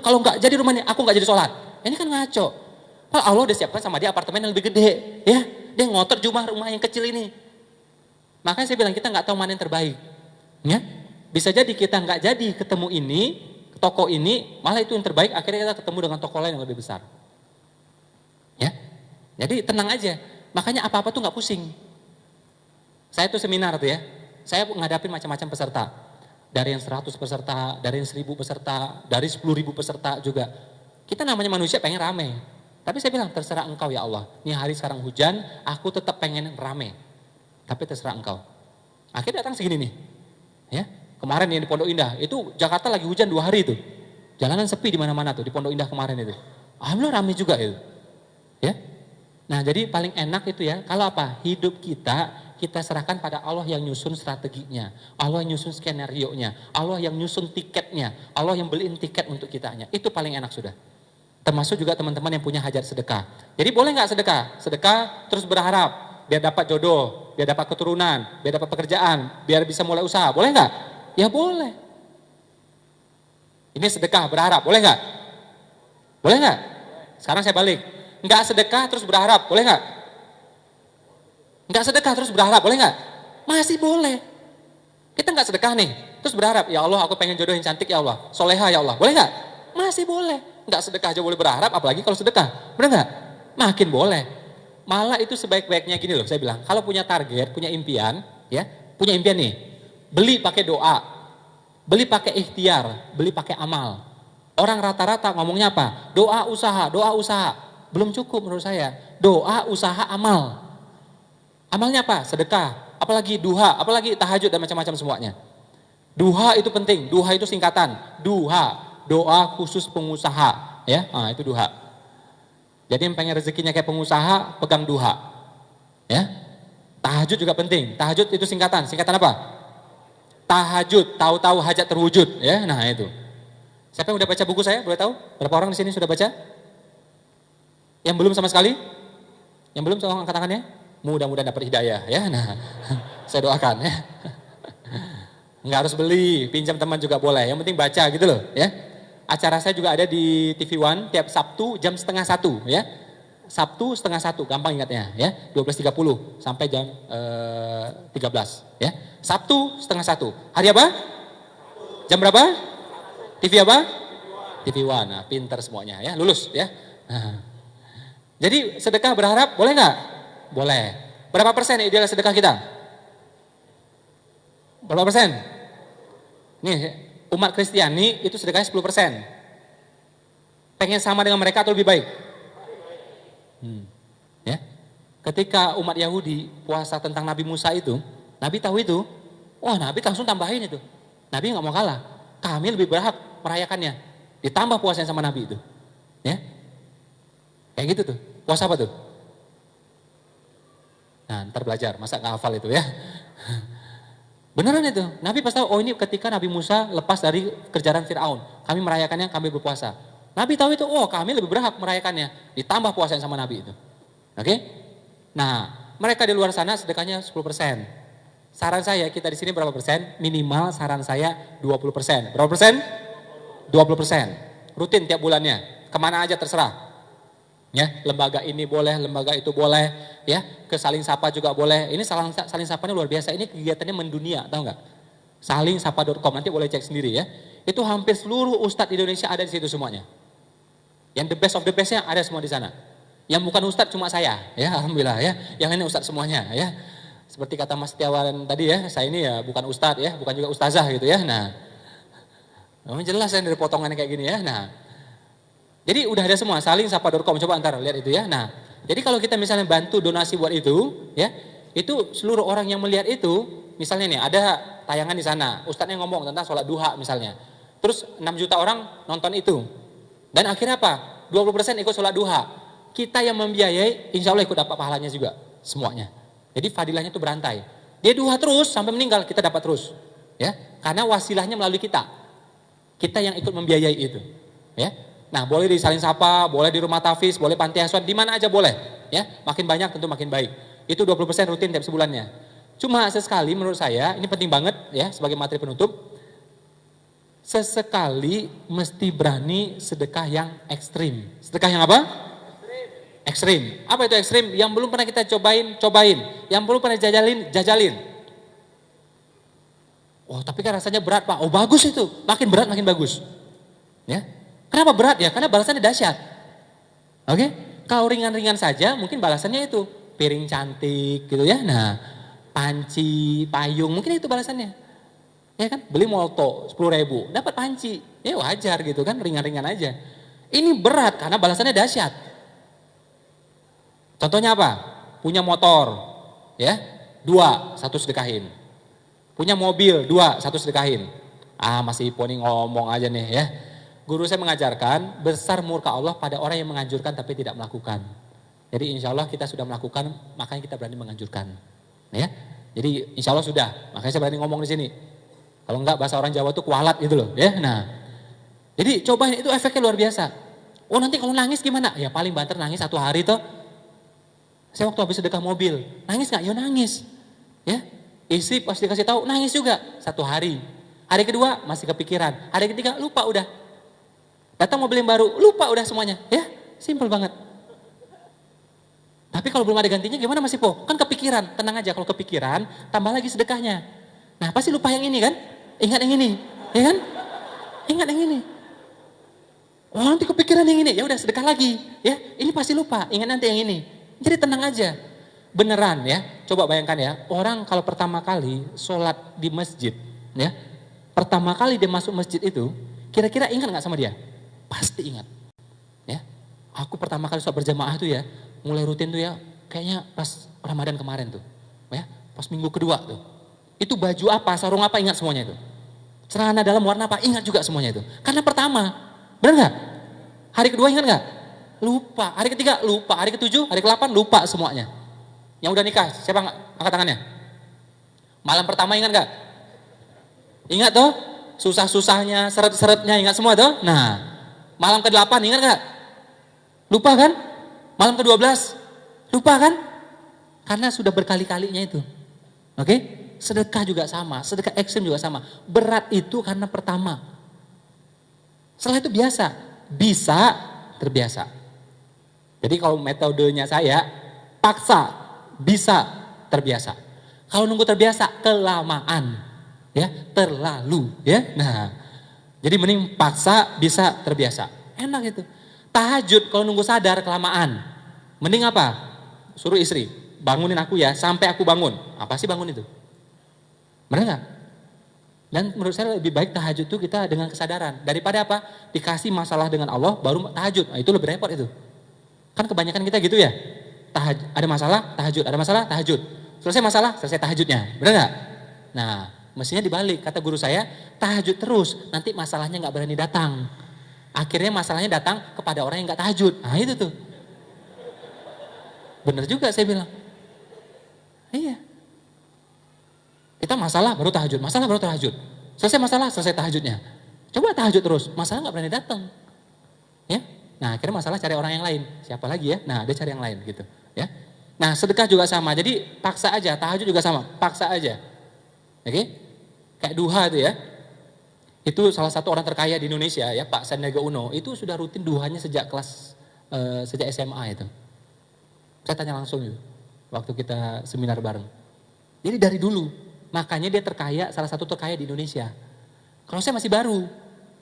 Kalau nggak jadi rumah ini, aku nggak jadi sholat. Ini kan ngaco. Pak Allah udah siapkan sama dia apartemen yang lebih gede. Ya, dia ngotor rumah yang kecil ini. Makanya saya bilang kita nggak tahu mana yang terbaik. Ya, bisa jadi kita nggak jadi ketemu ini, toko ini, malah itu yang terbaik. Akhirnya kita ketemu dengan toko lain yang lebih besar. Ya, jadi tenang aja. Makanya apa-apa tuh nggak pusing. Saya tuh seminar tuh ya. Saya ngadapin macam-macam peserta. Dari yang 100 peserta, dari yang 1000 peserta, dari 10.000 peserta juga. Kita namanya manusia pengen rame. Tapi saya bilang terserah engkau ya Allah. Ini hari sekarang hujan, aku tetap pengen rame. Tapi terserah engkau. Akhirnya datang segini nih. Ya, kemarin yang di Pondok Indah, itu Jakarta lagi hujan 2 hari itu. Jalanan sepi di mana-mana tuh di Pondok Indah kemarin itu. Alhamdulillah rame juga itu. Ya. Nah, jadi paling enak itu ya, kalau apa? Hidup kita serahkan pada Allah yang nyusun strateginya, Allah yang nyusun skenario-nya, Allah yang nyusun tiketnya, Allah yang beliin tiket untuk kitanya. Itu paling enak sudah. Termasuk juga teman-teman yang punya hajat sedekah. Jadi boleh nggak sedekah? Sedekah terus berharap biar dapat jodoh, biar dapat keturunan, biar dapat pekerjaan, biar bisa mulai usaha. Boleh nggak? Ya boleh. Ini sedekah berharap, boleh nggak? Boleh nggak? Sekarang saya balik. Nggak sedekah terus berharap, boleh nggak? Nggak sedekah terus berharap, boleh nggak? Masih boleh. Kita nggak sedekah nih, terus berharap, ya Allah aku pengen jodoh yang cantik ya Allah, soleha ya Allah, boleh nggak? Masih boleh. Nggak sedekah aja boleh berharap, apalagi kalau sedekah, benar nggak? Makin boleh. Malah itu sebaik-baiknya gini loh, saya bilang, kalau punya target, punya impian, ya, punya impian nih, beli pakai doa, beli pakai ikhtiar, beli pakai amal. Orang rata-rata ngomongnya apa? Doa usaha, belum cukup menurut saya. Doa usaha amal. Amalnya apa? Sedekah, apalagi duha, apalagi tahajud dan macam-macam semuanya. Duha itu penting, duha itu singkatan. Duha, doa khusus pengusaha, ya. Nah, itu duha. Jadi yang pengen rezekinya kayak pengusaha, pegang duha. Ya. Tahajud juga penting. Tahajud itu singkatan. Singkatan apa? Tahajud, tahu-tahu hajat terwujud, ya. Nah, itu. Siapa yang udah baca buku saya? Boleh tahu? Berapa orang di sini sudah baca? Yang belum sama sekali? Yang belum tolong angkat tangannya? Mudah-mudahan dapat hidayah ya. Nah, saya doakan ya. Enggak harus beli, pinjam teman juga boleh. Yang penting baca gitu loh ya. Acara saya juga ada di TV One tiap Sabtu jam 12:30 ya. Sabtu 12:30, gampang ingatnya ya. 12.30 sampai jam 13 ya. Sabtu 12:30. Hari apa? Jam berapa? TV apa? TV One. Nah, pinter semuanya ya, lulus ya. Nah. Jadi sedekah berharap boleh nggak? Boleh. Berapa persen ideal sedekah kita? Berapa persen? Nih, umat Kristiani itu sedekahnya 10%. Pengen sama dengan mereka atau lebih baik? Ya. Ketika umat Yahudi puasa tentang Nabi Musa itu, Nabi tahu itu, wah Nabi langsung tambahin itu. Nabi nggak mau kalah. Kami lebih berhak merayakannya. Ditambah puasanya sama Nabi itu. Ya. Kayak gitu tuh. Puasa apa tuh? Nah, ntar belajar, masa nggak hafal itu ya. Beneran itu, Nabi pas tahu, oh ini ketika Nabi Musa lepas dari kejaran Fir'aun, kami merayakannya, kami berpuasa. Nabi tahu itu, oh kami lebih berhak merayakannya, ditambah puasanya sama Nabi itu. Oke? Nah, mereka di luar sana sedekahnya 10%. Saran saya, kita di sini berapa persen? Minimal saran saya 20%. Berapa persen? 20%. Rutin tiap bulannya, kemana aja terserah. Ya, lembaga ini boleh, lembaga itu boleh, ya, ke saling sapa juga boleh. Ini saling sapanya luar biasa. Ini kegiatannya mendunia, tahu nggak? Salingsapa.com, nanti boleh cek sendiri ya. Itu hampir seluruh ustadz Indonesia ada di situ semuanya. Yang the best of the bestnya ada semua di sana. Yang bukan ustadz cuma saya, ya, alhamdulillah ya. Yang ini ustadz semuanya, ya. Seperti kata Mas Setiawan tadi ya, saya ini ya bukan ustadz ya, bukan juga ustazah gitu ya. Nah, memang jelas ya dari potongannya kayak gini ya. Nah. Jadi udah ada semua, salingsapa.com, coba antar lihat itu ya. Nah, jadi kalau kita misalnya bantu donasi buat itu, ya, itu seluruh orang yang melihat itu, misalnya nih ada tayangan di sana, ustadznya ngomong tentang sholat duha misalnya, terus 6 juta orang nonton itu, dan akhirnya apa? 20% ikut sholat duha, kita yang membiayai, insya Allah ikut dapat pahalanya juga, semuanya. Jadi fadilahnya itu berantai, dia duha terus sampai meninggal, kita dapat terus, ya, karena wasilahnya melalui kita yang ikut membiayai itu, ya. Nah, boleh di Saling Sapa, boleh di Rumah Tafis, boleh Panti Asuhan, di mana aja boleh. Ya, makin banyak tentu makin baik. Itu 20% rutin tiap sebulannya. Cuma sesekali menurut saya, ini penting banget ya sebagai materi penutup, sesekali mesti berani sedekah yang ekstrim. Sedekah yang apa? Ekstrim. Apa itu ekstrim? Yang belum pernah kita cobain. Yang belum pernah jajalin. Oh tapi kan rasanya berat Pak. Oh bagus itu. Makin berat makin bagus. Ya. Kenapa berat ya? Karena balasannya dahsyat. Oke? Kalau ringan-ringan saja mungkin balasannya itu. Piring cantik gitu ya. Nah panci, payung mungkin itu balasannya. Ya kan? Beli molto 10.000 dapat panci. Ya wajar gitu kan. Ringan-ringan aja. Ini berat karena balasannya dahsyat. Contohnya apa? Punya motor, ya 2, 1 sedekahin. Punya mobil, 2, 1 sedekahin. Masih Iponi ngomong aja nih ya. Guru saya mengajarkan, besar murka Allah pada orang yang menganjurkan tapi tidak melakukan. Jadi insya Allah kita sudah melakukan, makanya kita berani menganjurkan. Ya, jadi insya Allah sudah, makanya saya berani ngomong di sini. Kalau enggak bahasa orang Jawa tuh kualat gitu loh. Ya, nah, jadi cobain itu efeknya luar biasa. Oh nanti kalau nangis gimana? Ya paling banter nangis 1 hari tuh. Saya waktu habis sedekah mobil, nangis gak? Ya nangis. Ya, istri pas dikasih tahu nangis juga 1 hari. Hari kedua masih kepikiran. Hari ketiga lupa udah. Datang mobil yang baru, lupa udah semuanya. Ya, simple banget. Tapi kalau belum ada gantinya gimana Mas Ipo? Kan kepikiran, tenang aja kalau kepikiran, tambah lagi sedekahnya. Nah pasti lupa yang ini kan? Ingat yang ini, ya kan? Ingat yang ini. Oh nanti kepikiran yang ini, ya udah sedekah lagi. Ya, ini pasti lupa, ingat nanti yang ini. Jadi tenang aja, beneran ya. Coba bayangkan ya, orang kalau pertama kali sholat di masjid, ya, pertama kali dia masuk masjid itu, kira-kira ingat nggak sama dia? Pasti ingat. Ya, aku pertama kali sholat berjamaah tuh ya, mulai rutin tuh ya, kayaknya pas Ramadan kemarin tuh, ya, pas minggu kedua tuh. Itu baju apa, sarung apa ingat semuanya itu. Celana dalam warna apa ingat juga semuanya itu. Karena pertama, benar nggak? Hari kedua ingat nggak? Lupa, hari ketiga lupa, hari ketujuh, hari ke-8 lupa semuanya. Yang udah nikah, siapa angkat tangannya? Malam pertama ingat gak? Ingat toh? Susah-susahnya, seret-seretnya ingat semua toh? Nah, malam ke-8 ingat gak? Lupa kan? Malam ke-12 lupa kan? Karena sudah berkali-kalinya itu. Oke? Sedekah juga sama, sedekah ekstrim juga sama. Berat itu karena pertama. Setelah itu biasa, bisa terbiasa. Jadi kalau metodenya saya, paksa, bisa, terbiasa. Kalau nunggu terbiasa, kelamaan. Ya, terlalu. Ya, nah, jadi mending paksa, bisa, terbiasa. Enak itu. Tahajud kalau nunggu sadar, kelamaan. Mending apa? Suruh istri, bangunin aku ya, sampai aku bangun. Apa sih bangun itu? Benar nggak? Dan menurut saya lebih baik tahajud itu kita dengan kesadaran. Daripada apa? Dikasih masalah dengan Allah, baru tahajud. Nah, itu lebih repot itu. Kan kebanyakan kita gitu ya, ada masalah, tahajud, ada masalah, tahajud. Selesai masalah, selesai tahajudnya, benar nggak? Nah, mestinya dibalik, kata guru saya, tahajud terus, nanti masalahnya nggak berani datang. Akhirnya masalahnya datang kepada orang yang nggak tahajud. Nah itu tuh. Bener juga saya bilang. Iya. Kita masalah baru tahajud, masalah baru tahajud. Selesai masalah, selesai tahajudnya. Coba tahajud terus, masalah nggak berani datang. Ya. Nah akhirnya masalah cari orang yang lain. Siapa lagi ya? Nah dia cari yang lain gitu. Ya. Nah sedekah juga sama. Jadi paksa aja. Tahajud juga sama. Paksa aja. Oke? Kayak duha itu ya. Itu salah satu orang terkaya di Indonesia ya, Pak Sandiaga Uno. Itu sudah rutin duhanya sejak sejak SMA itu. Saya tanya langsung itu. Waktu kita seminar bareng. Jadi dari dulu. Makanya dia terkaya, salah satu terkaya di Indonesia. Kalau saya masih baru.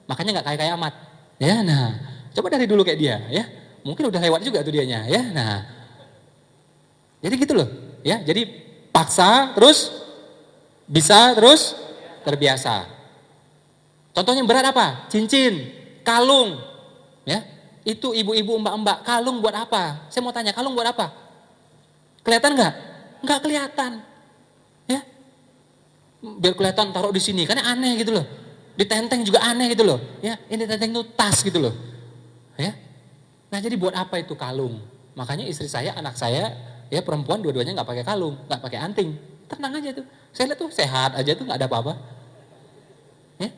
Makanya nggak kaya-kaya amat. Ya, nah. Coba dari dulu kayak dia, ya. Mungkin udah lewat juga tuh dianya, ya. Nah, jadi gitu loh, ya. Jadi paksa, terus bisa, terus terbiasa. Contohnya berat apa? Cincin, kalung, ya. Itu ibu-ibu, mbak-mbak, kalung buat apa? Saya mau tanya, kalung buat apa? Kelihatan nggak? Nggak kelihatan, ya. Biar kelihatan taruh di sini, karena aneh gitu loh. Ditenteng juga aneh gitu loh, ya. Ini tenteng itu tas gitu loh. Ya, nah jadi buat apa itu kalung? Makanya istri saya, anak saya, ya perempuan dua-duanya nggak pakai kalung, nggak pakai anting, tenang aja tuh. Saya lihat tuh sehat aja tuh nggak ada apa-apa. Ya,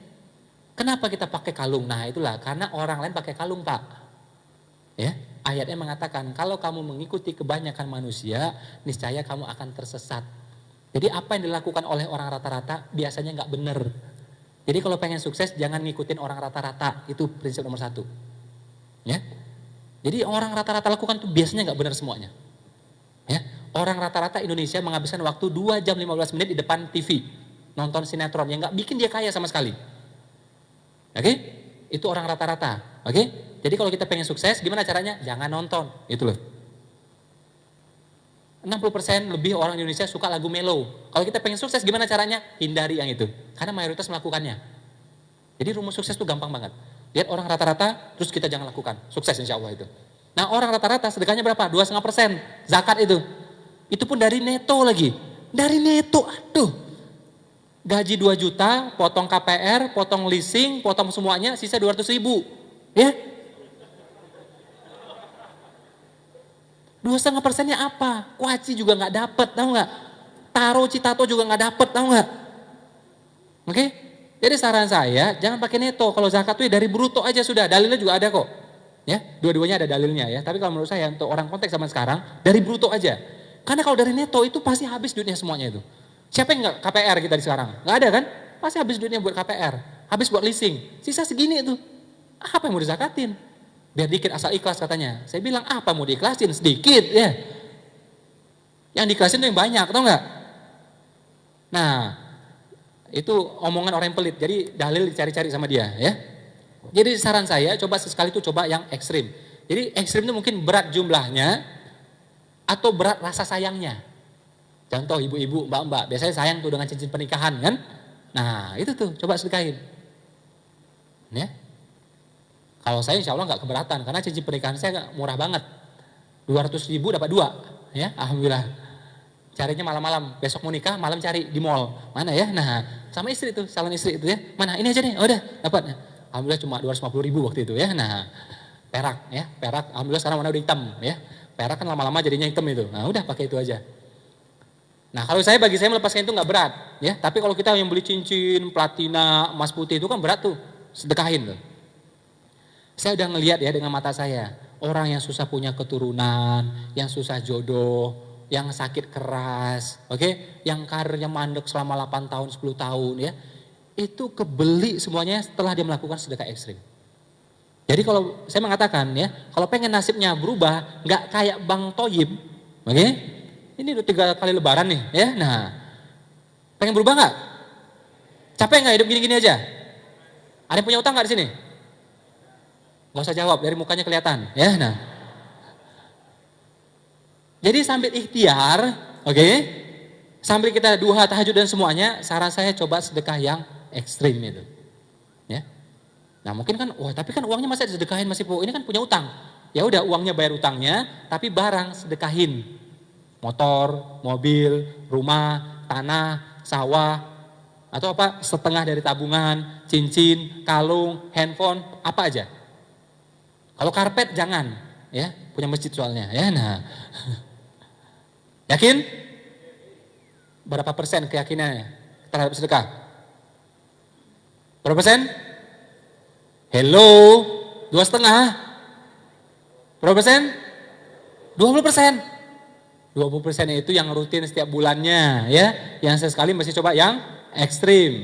kenapa kita pakai kalung? Nah itulah karena orang lain pakai kalung Pak. Ya, ayatnya mengatakan kalau kamu mengikuti kebanyakan manusia, niscaya kamu akan tersesat. Jadi apa yang dilakukan oleh orang rata-rata biasanya nggak benar. Jadi kalau pengen sukses jangan ngikutin orang rata-rata, itu prinsip nomor 1. Ya. Jadi orang rata-rata lakukan itu biasanya nggak benar semuanya. Ya. Orang rata-rata Indonesia menghabiskan waktu 2 jam 15 menit di depan TV nonton sinetron yang nggak bikin dia kaya sama sekali. Oke? Itu orang rata-rata. Oke? Jadi kalau kita pengen sukses gimana caranya? Jangan nonton. Itu loh. 60% lebih orang Indonesia suka lagu mellow. Kalau kita pengen sukses gimana caranya? Hindari yang itu. Karena mayoritas melakukannya. Jadi rumus sukses itu gampang banget. Lihat orang rata-rata, terus kita jangan lakukan. Sukses insya Allah itu. Nah orang rata-rata sedekahnya berapa? 2,5% zakat itu. Itu pun dari neto lagi. Dari neto, aduh. Gaji 2 juta, potong KPR, potong leasing, potong semuanya, sisa 200.000. Ya? 2,5%-nya apa? Kuaci juga nggak dapet, tahu nggak? Taro Citato juga nggak dapet, tahu nggak? Oke? Jadi saran saya jangan pakai neto. Kalau zakat itu dari bruto aja sudah. Dalilnya juga ada kok. Ya, dua-duanya ada dalilnya ya. Tapi kalau menurut saya untuk orang konteks zaman sekarang dari bruto aja. Karena kalau dari neto itu pasti habis duitnya semuanya itu. Siapa yang nggak KPR kita di sekarang? Nggak ada kan? Pasti habis duitnya buat KPR, habis buat leasing. Sisa segini itu. Apa yang mau dizakatin? Biar dikit asal ikhlas katanya. Saya bilang apa mau diikhlasin? Sedikit ya. Yang diikhlasin itu yang banyak, tau nggak? Nah, itu omongan orang yang pelit. Jadi dalil dicari-cari sama dia ya. Jadi saran saya coba sesekali itu coba yang ekstrim. Jadi ekstrim itu mungkin berat jumlahnya atau berat rasa sayangnya. Contoh ibu-ibu, mbak-mbak, biasanya sayang tuh dengan cincin pernikahan kan? Nah, itu tuh coba sedekahin. Ya. Kalau saya insya Allah nggak keberatan karena cincin pernikahan saya murah banget. 200.000 dapat 2, ya alhamdulillah. Carinya malam-malam, besok mau nikah malam cari di mall. Mana ya? Nah, sama istri tuh, calon istri itu ya. Mana ini aja nih, oh, udah dapat. Alhamdulillah cuma 250.000 waktu itu ya. Nah, perak ya, perak. Alhamdulillah sekarang warna udah hitam ya. Perak kan lama-lama jadinya hitam itu. Nah, udah pakai itu aja. Nah, kalau bagi saya melepaskan itu nggak berat ya. Tapi kalau kita yang beli cincin, platina, emas putih itu kan berat tuh, sedekahin tuh. Saya udah ngelihat ya dengan mata saya, orang yang susah punya keturunan, yang susah jodoh, yang sakit keras, oke, yang karirnya mandek selama 8 tahun, 10 tahun ya, itu kebeli semuanya setelah dia melakukan sedekah ekstrim. Jadi kalau saya mengatakan ya, kalau pengen nasibnya berubah, nggak kayak Bang Toyib, oke, ini udah 3 kali lebaran nih ya, nah, pengen berubah nggak? Capek nggak hidup gini-gini aja? Ada yang punya utang nggak di sini? Gak usah jawab, dari mukanya kelihatan ya. Nah, jadi sambil ikhtiar, oke, sambil kita duha, tahajud dan semuanya, saran saya coba sedekah yang ekstrim itu, ya. Nah mungkin kan, wah tapi kan uangnya masih disedekahin masih ini kan punya utang, ya udah uangnya bayar utangnya, tapi barang sedekahin, motor, mobil, rumah, tanah, sawah, atau apa setengah dari tabungan, cincin, kalung, handphone, apa aja. Kalau karpet jangan, ya punya masjid soalnya, ya. Nah, yakin? Berapa persen keyakinannya terhadap sedekah? Berapa persen? Hello, 2,5. Berapa persen? 20%. 20% itu yang rutin setiap bulannya, ya. Yang sesekali masih coba yang ekstrim.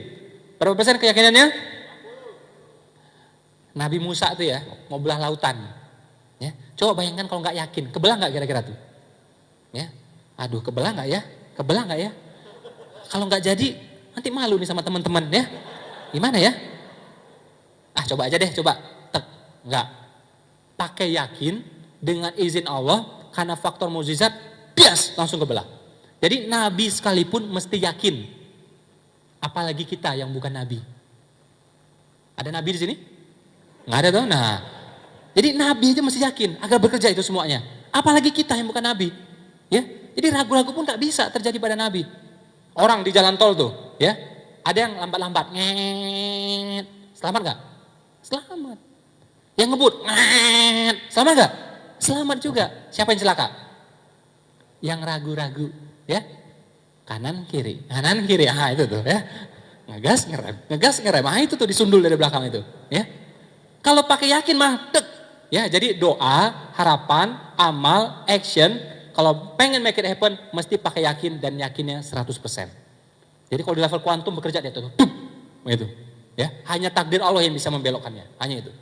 Berapa persen keyakinannya? Nabi Musa tuh ya, mau belah lautan. Ya, coba bayangkan kalau nggak yakin, kebelah nggak kira-kira tuh? Ya, aduh kebelah nggak ya? Kebelah nggak ya? Kalau nggak jadi, nanti malu nih sama teman-teman ya. Gimana ya? Ah coba aja deh, coba. Tek, nggak. Pakai yakin dengan izin Allah, karena faktor mukjizat, bias langsung kebelah. Jadi Nabi sekalipun mesti yakin. Apalagi kita yang bukan Nabi. Ada Nabi di sini? Nggak ada tuh. Nah, jadi Nabi aja masih yakin agar bekerja itu semuanya. Apalagi kita yang bukan Nabi, ya. Jadi ragu-ragu pun nggak bisa terjadi pada Nabi. Orang di jalan tol tuh, ya, ada yang lambat-lambat, nget, selamat nggak? Selamat. Yang ngebut, nget, selamat nggak? Selamat juga. Siapa yang celaka? Yang ragu-ragu, ya. Kanan kiri, ah itu tuh, ya. Ngegas ngerem, ah itu tuh disundul dari belakang itu, ya. Kalau pakai yakin mah, tek. Ya, jadi doa, harapan, amal, action. kalau pengen make it happen, mesti pakai yakin dan yakinnya 100%. Jadi kalau di level kuantum bekerja dia tuh, gitu. Ya, hanya takdir Allah yang bisa membelokkannya, hanya itu.